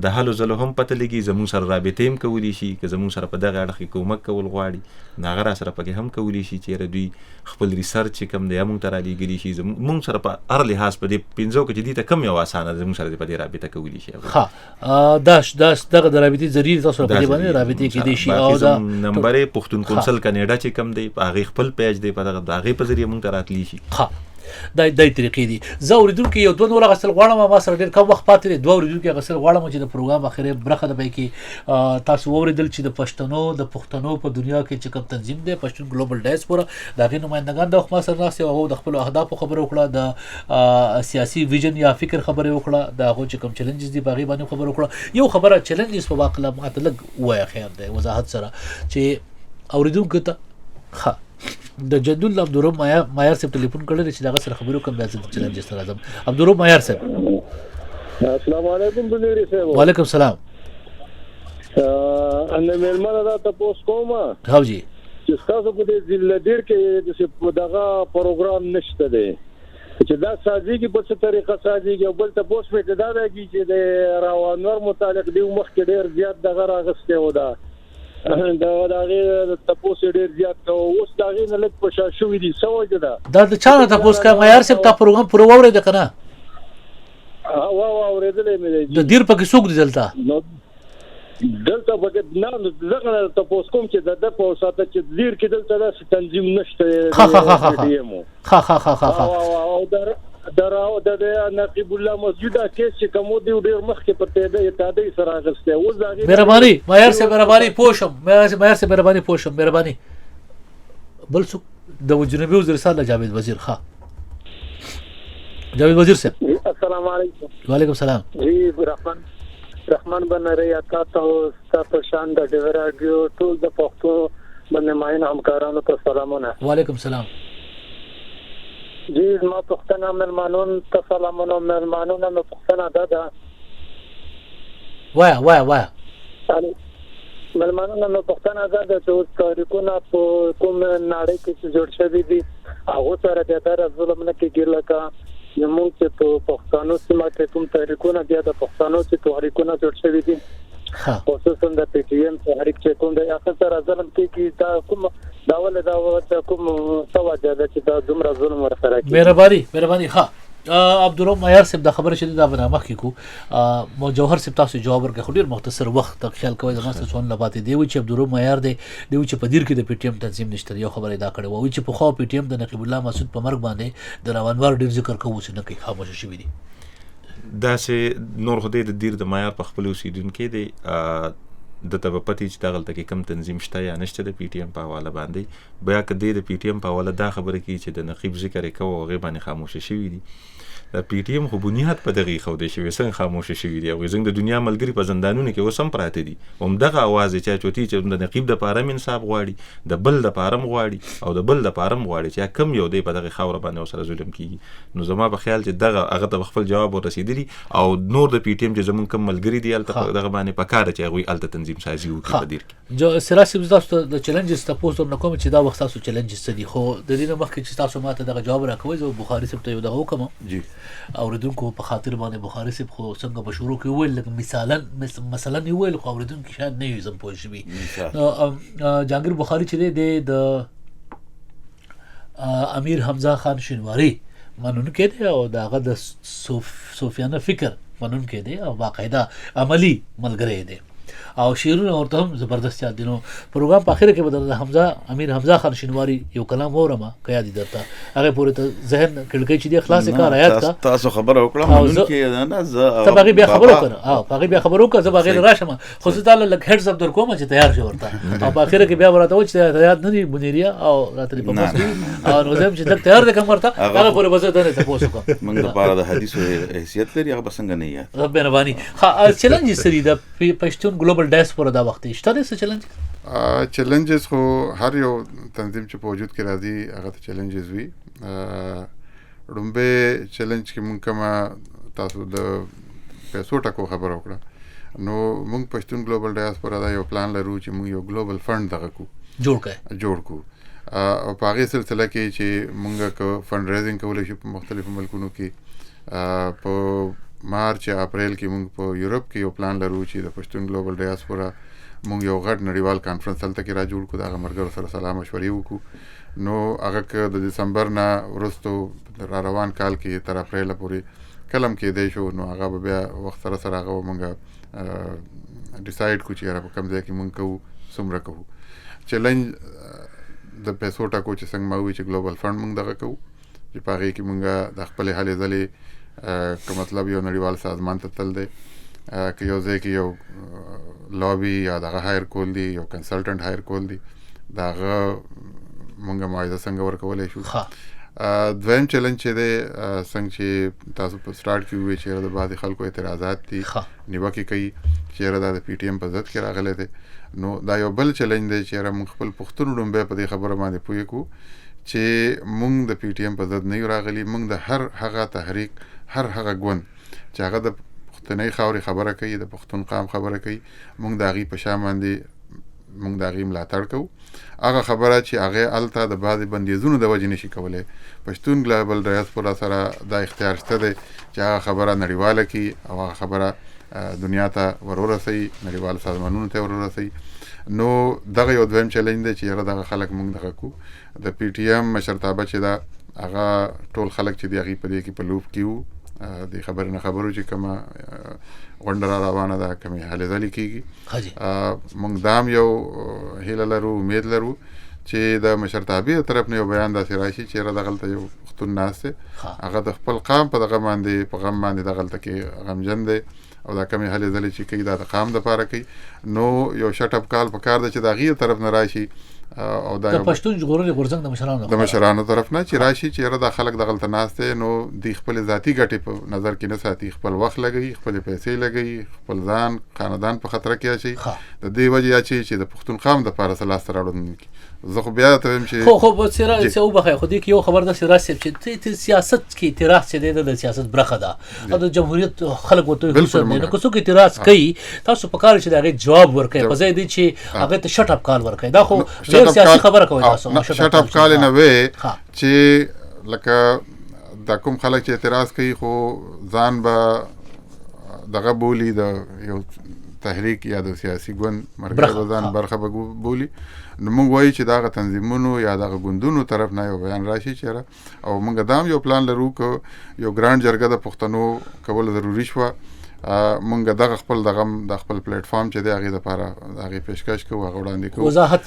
د هلو ځلو هم پته لګي زمونږ سره رابطې هم کولی شي که زمونږ سره په دغه اړخ کې کومک کول غواړي نو هغه را سره پکې هم کولی شي چې یاره دوی خپل ریسرچ چې کوم دی موږ ته رالیږلي شي موږ سره په هر لحاظ په دې پنځو کې چې دې ته کم یو اسانه زمونږ سره په دې رابطه کولی شي. دغه د رابطې ذریعې تاسو په دې باندې رابطې کېدی شي او دا نمبر یې پښتون کونسل کاناډا چې کوم دی په هغې خپل پیج دی په دغه د هغې په ذریعه موږ ته راتلی شي. دای طریقې دي. زه اوریدونکو یو دوه نور غسل غواړم ما سره ډېر کم وخت پاتې دی دوه اوریدونکو غسل غواړم چې د پروګرام اخري برخه د پای کې تاسو اوریدل چې د پښتنو په دنیا کې چې کوم تنظیم دی پښتون ګلوبل ډایسپورا د هغې نمایندګان د ما سره ناست او د خپلو اهدافو خبرې وکړه د سیاسي ویژن یا فکر خبرې وکړه د هغو چې کوم چیلنجز دي په هغې باندې خبرې وکړه. یو خبره چیلنجز په واقع ماته لږ ووایه خیر دی وضاحت سره چې اوریدونکو ته د جدول عبدالرب مایار صاحب ټلیفون کړی چې دغه سره خبرې وکړم بیا زه د چیلنجز سره راځم. عبدالرب مایار صاحب السلام علیکم بنيري صاحب. وعلیکم السلام. انا مېلمانه دا تاسو کوم ها جی چې تاسو په دې ضلع ډیر کې دغه پروګرام نشته دی چې دا سازيږي په څه طریقه سازيږي او بل ته پوس مې دا دی چې د راوانور متعلق دی مخکې ډیر زیات دغه راغسته و دا دا هغه تاسو ډیر زیات اوس دا غي نه لږ په شاشوي دي سوجه دا د چا نه تاسو کا معیار صاحب تا پروګرام پوره وره ده کنه اوریدلې مې د دیر پکې څوک دي دلته پکې نه زغه تاسو کوم چې د په ساته چې دیر کې دلته د تنظیم نشته او دراو د نقیب الله مسجد کیس چې کوم دی ډیر مخکې په اتحادیې سره غسته او ځاګي مهرباني مایار صاحب مهرباني پوښم مهرباني بل څوک د جنوبي وزیر صاحب جاوید وزیر جاوید وزیر صاحب السلام علیکم. وعلیکم السلام. جی رحمان بنری اتا تاسو شان د ډیور رادیو ټول د پښتو باندې ماین همکارانو ته سلامونه. وعلیکم السلام. جی ما پښتنه ملمانون ته سلامونه ملمانونه مې پښتنه ده وایا ملمانو نو پښتنه آزاد چې اوس تاریخونه په کوم نړۍ کې چې جوړ شوی دي هغه سره د تر ظلم نه کېږي لکه زموږ چې په پښتنو سیمه کې کوم تاریخونه بیا د پښتنو چې تاریخونه جوړ شوی دي خصوصا د پی ټی ایم تحریک چې کوم د اخر سره ظلم کېږي دا کوم داول کوم سواجه د چې دا دومره ظلم ورسره کوي. مهرباني ها عبدالرحمن معیار صاحب دا خبره چې دا برنامه کې کو مو جوهر صاحب تاسو جواب ورکړ ډیر مختصر وخت ته خیال کوي د ماستر څون لباتې دی چې عبدالرحمن معیار دی چې په دیر کې د پی ټی ایم تنظیم نشته یو خبره دا کړې و چې په خو پی ټی ایم د نقیب الله مسعود په مرګ باندې د روانوار ډیر ذکر کوو چې نه کوي خاموش شوی دی. دا سه نور خدای د دیر د معیار په خپل اوسیدونکو دی د تبپتی چې دغلته کې کم تنظیم شته یا نشته د پی ټی ایم په حواله باندې بیا کدی د پی ټی ایم په حواله دا خبره کی چې د نقیب ذکر کوي او غیبه باندې خاموش شوی دی. د پی ټی ایم خو بنیاد په دغه خو د شوی څنګه خاموش شوی دی او زنګ د دنیا ملګری په زندانونو کې وسم پراته دي هم دغه आवाज چې چوتي چې د نقیب د پاره انصاف غواړي د بل د پاره غواړي او د بل د پاره غواړي چې کم یو دی په دغه خوره باندې سره ظلم کیږي. نو زما په خیال چې دغه هغه د خپل جواب ورسېدلی او نور د پی ټی ایم چې زمون کم ملګری دی الته دغه باندې پکاره چې هغه الته تنظیم سازي وکړي په دیر کې جو سراسي تاسو د چیلنجز تاسو نه کوم چې دا وخت تاسو چیلنجز دي خو د دې نه مخکې چې تاسو ماته دغه جواب راکوي زه بخاري صاحب ته یو دغه وکم جی اوریدونکو په خاطر باندې بخاري صاحب خو څنګه په شروع کې ویل لکه مثلا ویل خو اوریدونکو شاید نه یې زم پوه شوي جهانگیر بخاري چې دی د امیر حمزه خان شینواری منونکی دی او دغه د صوفیانه فکر منونکی دی او باقاعده عملی ملګری دی او شعرونه ورته هم زبردست یاد دي. نو پروګرام په اخر کې به د امیر حمزه خان شینواری یو کلام اورم کیا دي درته هغه پورې ته ذهن کړکې چې د اخلاص کار آیات کا تاسو خبره وکړه مونږ کې نه زه باغی بیا خبرو کړه باغی بیا خبرو کړه زه باغی راشم خو زه تعالی لک هډز اپ در کوم چې تیار شو ورته او په اخر کې بیا ورته و چې یاد نه دي بنیریا او راتلی په پوسټ او نو زم چې لک تیار د کوم ورته هغه پورې وځه ته نه پوسټ کوم موږ لپاره د حدیثو حیثیت لري هغه څنګه نه یاد مهرباني چیلنج سری د پښتون ګلوبل ډایسپورا دا وخت شته د چیلنجز خو هر یو تنظیم چې په وجود کې راځي هغه ته چیلنجز وي. ډومبه چیلنج کې مونږ کما تاسو د پیسو ټکو خبر وکړه نو مونږ پښتون ګلوبل ډایسپورا دا یو پلان لرو چې مونږ یو ګلوبل فند دغه کو جوړ کو او په هغه سلسله کې چې مونږ کو فند ریزینګ کولای شو په مختلفو ملکونو کې په مارچ یا اپریل کې مونږ په یورپ کې یو پلان لرو چې د پښتون ګلوبل ډایسپورا مونږ یو غټ نړیوال کانفرنس هلته کې را جوړ کړو دا مرګرو سره سلام مشورې وکړو. نو هغه د دسمبر نه وروسته را روان کال کې تر اپریل پورې کلم کې دی شو نو هغه بیا وخت سره سره هغه مونږ ډیسایډ کو چې را په کوم ځای کې مونږ کوو څومره کوو. چیلنج د پیسو ټکو چې څنګه ما وی چې ګلوبل فند مونږ دغه کوو چې په هغې کې مونږ د خپل هلې ځلې که مطلب یو نړیوال سازمان ته تل دی که یو ځای کې یو لابي یا دغه هایر کول دي یو کنسلټنټ هایر کول دي دغه مونږ معاهده څنګه ورکولی شو. دویم چیلنج چې دی څنګه چې تاسو په سټارټ کې وویل چې د بعضې خلکو اعتراضات دي نیوکې کوي چې دا د پی ټی ایم په ضد کې راغلی دی نو دا یو بل چیلنج دی چې مونږ خپل پښتون ډومبی په دې خبره باندې پوه کړو چې مونږ د پی ټی ایم په ضد نه یو راغلي مونږ د هر هغه تحریک هر هغه ګوند چې هغه د پښتني خاورې خبره کوي د پښتون قام خبره کوي مونږ د هغې په شا باندې مونږ د هغې ملاتړ کوو. هغه خبره چې هغې هلته د بعضې بندیزونو د وجې نشي کولی پښتون ګلوبل ډایسپورا سره دا اختیار شته دی چې هغه خبره نړیواله کړي او هغه خبره دنیا ته ورورسوي نړیوال سازمانونو ته ورورسوي. نو دغه یو دویم چیلنج دی چې یاره دغه خلک مونږ دغه کو د پی ټی ایم مشرتابه چې دا هغه ټول خلک چې دی هغې په دې کې په لوپ کې وو د خبرې نه خبرو چې کومه غونډه را روانه ده کومې هلې ځلې کېږي مونږ دا هم یو هیله لرو امید لرو چې د مشرتابې د طرف نه یو بیان داسې راشي چې یاره دغلته یو پښتون ناست دی هغه د خپل قام په دغه باندې په غم باندې دغلته کې غمجن دی او دا کمې هلې ځلې چې کوي دا د قام دپاره کوي نو یو شټ اپ کال پکار ده چې د هغې طرف نه راشي او دا د پښتون ژغورنې غورځنګ د مشرانو طرف نه چې راشي چې یاره دا خلک دغلته ناست دی نو دوی خپل ذاتي ګټې په نظر کې نه ساتي خپل وخت لګوي خپلې پیسې لګوي خپل ځان خاندان په خطره کې اچوي د دې وجې اچوي چې د پښتون قام دپاره څه لاسته راوړنه نه کړي زه خو بیا ته وایم چې خو سراج څه وبخای خو دې کې یو خبر ده سراج صاحب چې ته سیاست کې اعتراض چې دی د سیاست برخه ده او د جمهوریت خلک ورته حساب نه نو څوک اعتراض کوي تاسو په کار چې دا جواب ورکړي په ځای دی چې هغه ته شټ اپ کال ورکړي دا خو ډېر سیاسي خبره کوي تاسو شټ اپ کال نه وي چې لکه دا کوم خلک چې اعتراض کوي خو ځان به دغه بولی د یو تحریک یا د سیاسي ګوند مرکز ځان برخه بولی نو موږ وایو چې دغه تنظیمونو یا دغه ګوندونو طرف نه یو بیان راشي چېرې او موږ دا یو پلان لرو که یو ګرانډ جرګه د پښتنو کول ضروري شوه موږ دغه خپل د خپل پلیټ فارم چې دی هغې دپاره هغې پیشکش کوو هغه وړاندې کوو وضاحت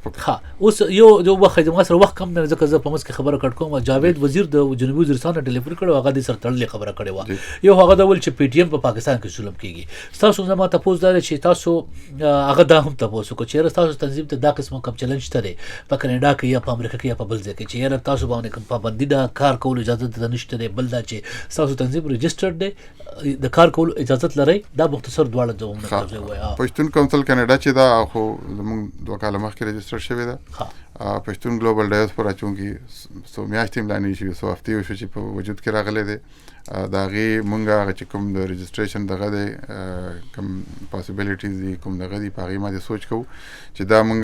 پکار اوس یو وخت زما سره وخت کم نه ځکه زه په منځ کې خبره کټ کوم جاوید وزیر د جنوبي وزیرستان نه ټلیفون کړی هغه دې سره تړلې خبره کړې وه یو هغه دا ول چې پی ټي ایم په پاکستان کې ظلم کېږي ستاسو زما تپوس دا دی چې تاسو هغه دا هم تپوس وکړو چېرې ستاسو تنظیم ته دا قسمه کوم چلنج شته دی په کاناډا کې یا په امریکا کې یا په بل ځای کې چې یاره تاسو باندې کوم پابندي ده کار کولو اجازه ده نشته دی بل دا چې ستاسو تنظیم رجسټرډ دی د کار کولو اجازه لرئ دا مختصر دواړه ځوابونه کوي وایي پښتون کونسل کاناډا چې دا خو زموږ 2 کاله مخکې رجسټر شوی ده پښتون ګلوبل ډایسپورا چونکې څو میاشتې هم لا نه شوي څو هفتې وشو چې په وجود کې راغلی دی د هغې مونږ هغه چې کوم د رجسټریشن دغه دی کوم پاسبلیټیز دي کوم دغه دي په هغې باندې سوچ کوو چې دا مونږ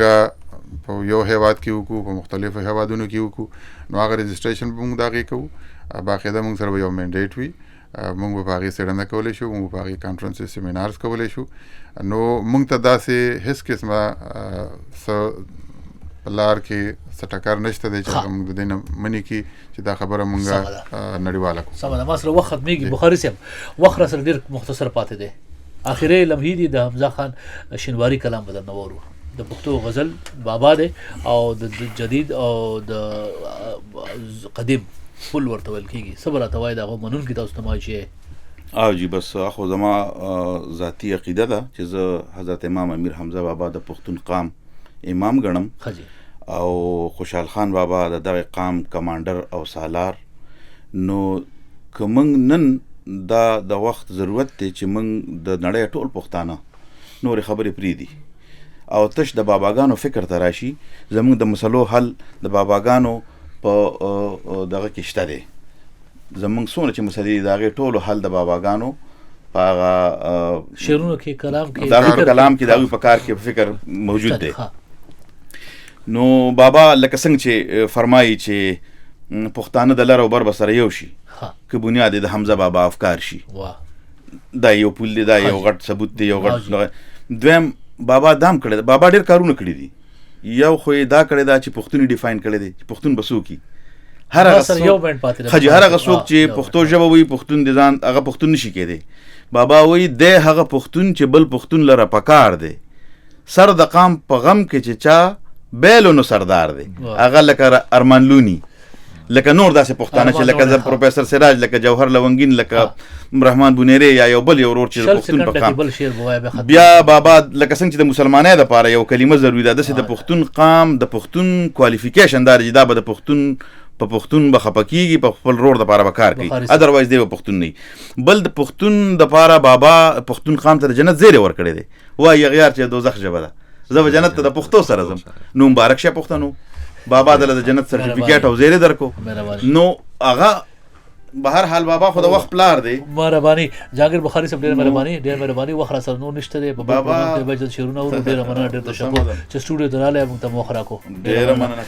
په یو هیواد کې وکړو په مختلفو هیوادونو کې وکړو نو هغه رجسټریشن به مونږ د هغې کوو باقاعده مونږ سره به یو مینډیټ وي مونږ به په هغې څېړنه کولی شو مونږ به په هغې کانفرنسز سیمینارز کولی شو نو مونږ ته داسې هېڅ قسمه څه په لار کې څه ټکر نشته دی چې هغه مونږ د دې نه منې کړي چې دا خبره مونږ نړیواله کړو سمه ده ما سره وخت ختمېږي بخاري صاحب وخت را سره ډېر مختصر پاتې دی اخري لمحې دي د حمزه خان شینواري کلام به درنه واورو د پښتو غزل بابا دی او د جدید او د قدیم فل ورته ویل کېږي څه به راته وایي د هغه منونکي تاسو ته وایي چې او جی بس خو زما ذاتي عقیده ده چې زه حضرت امام امیر حمزه بابا د پښتون قام امام ګڼم او خوشحال خان بابا د دغه قام کمانډر او سالار نو که موږ نن دا د وخت ضرورت دی چې موږ د نړۍ ټول پښتانه نورې خبرې پرېږدي او تش د باباګانو فکر ته راشي زموږ د مسلو حل د باباګانو په دغه کې شته دی زموږ څومره چې مسلې دي د هغې ټولو حل د باباګانو په هغه شعرونو کې کلام کې د هغه کلام کې د هغوی په کار کې فکر موجود دی نو بابا لکه څنګه چې فرمایي چې پښتانه د لر او بر به سره یو شي که بنیاد د حمزه بابا افکار شي دا یو پول دی دا یو غټ ثبوت دی یو غټ دویم بابا دام کړی دی بابا ډېر کارونه کړي دي یو خو یې دا کړی دا چې پښتون یې ډیفاین کړی دی چې پښتون به څوک هر هغه څوک چې پښتو ژبه وایي پښتون د ځان هغه پښتون نشي کېدی بابا وایي دی هغه پښتون چې بل پښتون لره پکار دی سر د قام په غم کې چې چا بیلو نو سردار دی هغه لکه ارمان لونی لکه نور داسې پښتانه چې لکه پروفیسر سراج لکه جوهر لونګین لکه رحمان بونیری یا یو بل یو ورور چې پښتون په قام بیا بابا لکه څنګه چې د مسلمانۍ دپاره یو کلمه ضروري ده داسې د پښتون قام د پښتون کوالیفیکیشن دا چې دا به د پښتون په پښتون به خفه کېږي په خپل رور دپاره به کار کوي ادروایز دی به پښتون نه بل د پښتون دپاره بابا پښتون قام ته د جنت زیری ورکړی دی وایي اغیار چې دوزخ ژبه ده زه به جنت ته د پښتو سره ځم نو مبارک شه پښتنو بابا دله د جنت سرټیفیکیټ او زیری درکو نو هغه به هر حال بابا خو د وخت پلار دی مهرباني جاګر بخاري صاحب ډېر مهرباني وخت را سره نور نشته دی په بابا ته به شعرونه اورو ډېره مننه ډېر تشکر چې سټوډیو ته راغلی موږ ته موخه راکړو ډېره مننه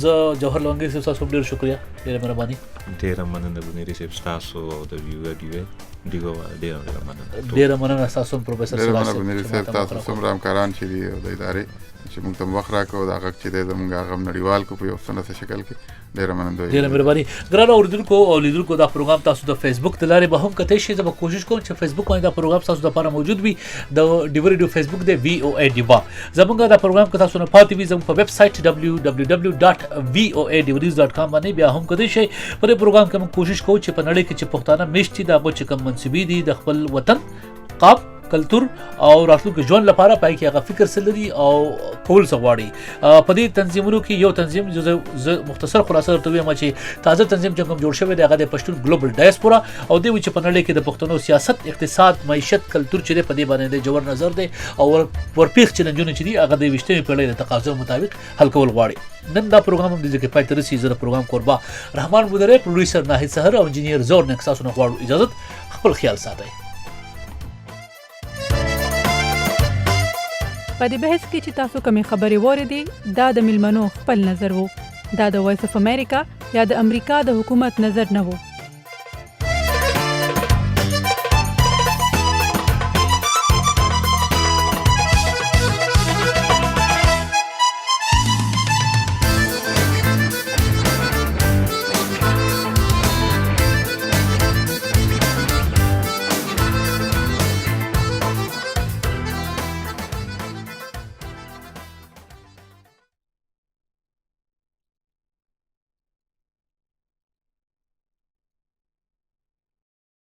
زه جوهر لونګي صاحب تاسو ډېر شکریه ډېره مهرباني ډېره مننه بنيري صاحب تاسو او د ویو ډېره مننه تاسو پروفیسر صاحب تاسو څومره همکاران چې دي د ادارې چې موږ ته وخت راکړو دا غږ چې دی زموږ هغه نړیوال کو په یو سنت شکل کې ډېره مننه ډېره مهرباني ګرانو اورېدونکو او لیدونکو دا پروګرام تاسو د فیسبوک د لارې به هم کتلی شئ زه به کوشش کوم چې فیسبوک باندې دا پروګرام تاسو دپاره موجود وي د ډیو ریډیو فیسبوک دی VOA ډیوا زموږ دا پروګرام که تاسو نه پاتې وي زموږ په ویب سایټ www.voadews.com باندې بیا هم کتلی شئ په دې پروګرام کې موږ کوشش کوو چې په نړۍ کې چې پښتانه میشت دي د هغو چې کوم منصبي دي د خپل وطن قام کلچر او راتلونکي ژوند لپاره پای کې هغه فکر سره لري او کول سغواړي. په دې تنظیمونو کې یو تنظیم زه مختصر خلاصه درته وایم چې تازه تنظیم چې کوم جوړ شوی دی هغه د پښتون ګلوبل ډایسپورا او دوی چې په نړۍ کې د پښتنو سیاست، اقتصاد، معیشت، کلچر چې په دې باندې د جوړ نظر دی او ورپیښ چیلنجونه چې دي هغه د 20مې پیړۍ د تقاضا مطابق حل کول غواړي. نن دا پروګرام هم د ځکه پای ته رسیدي. زه د پروګرام کوربه رحمان بودره، پروډوسر ناهید سحر او انجینیر زور نکساسو نه غواړو اجازه. خپل خیال ساتئ. په دې بحث کې چې تاسو کومې خبرې واورېدې دا د میلمنو خپل نظر وو. دا د وایس اف امریکا یا د امریکا د حکومت نظر نه وو.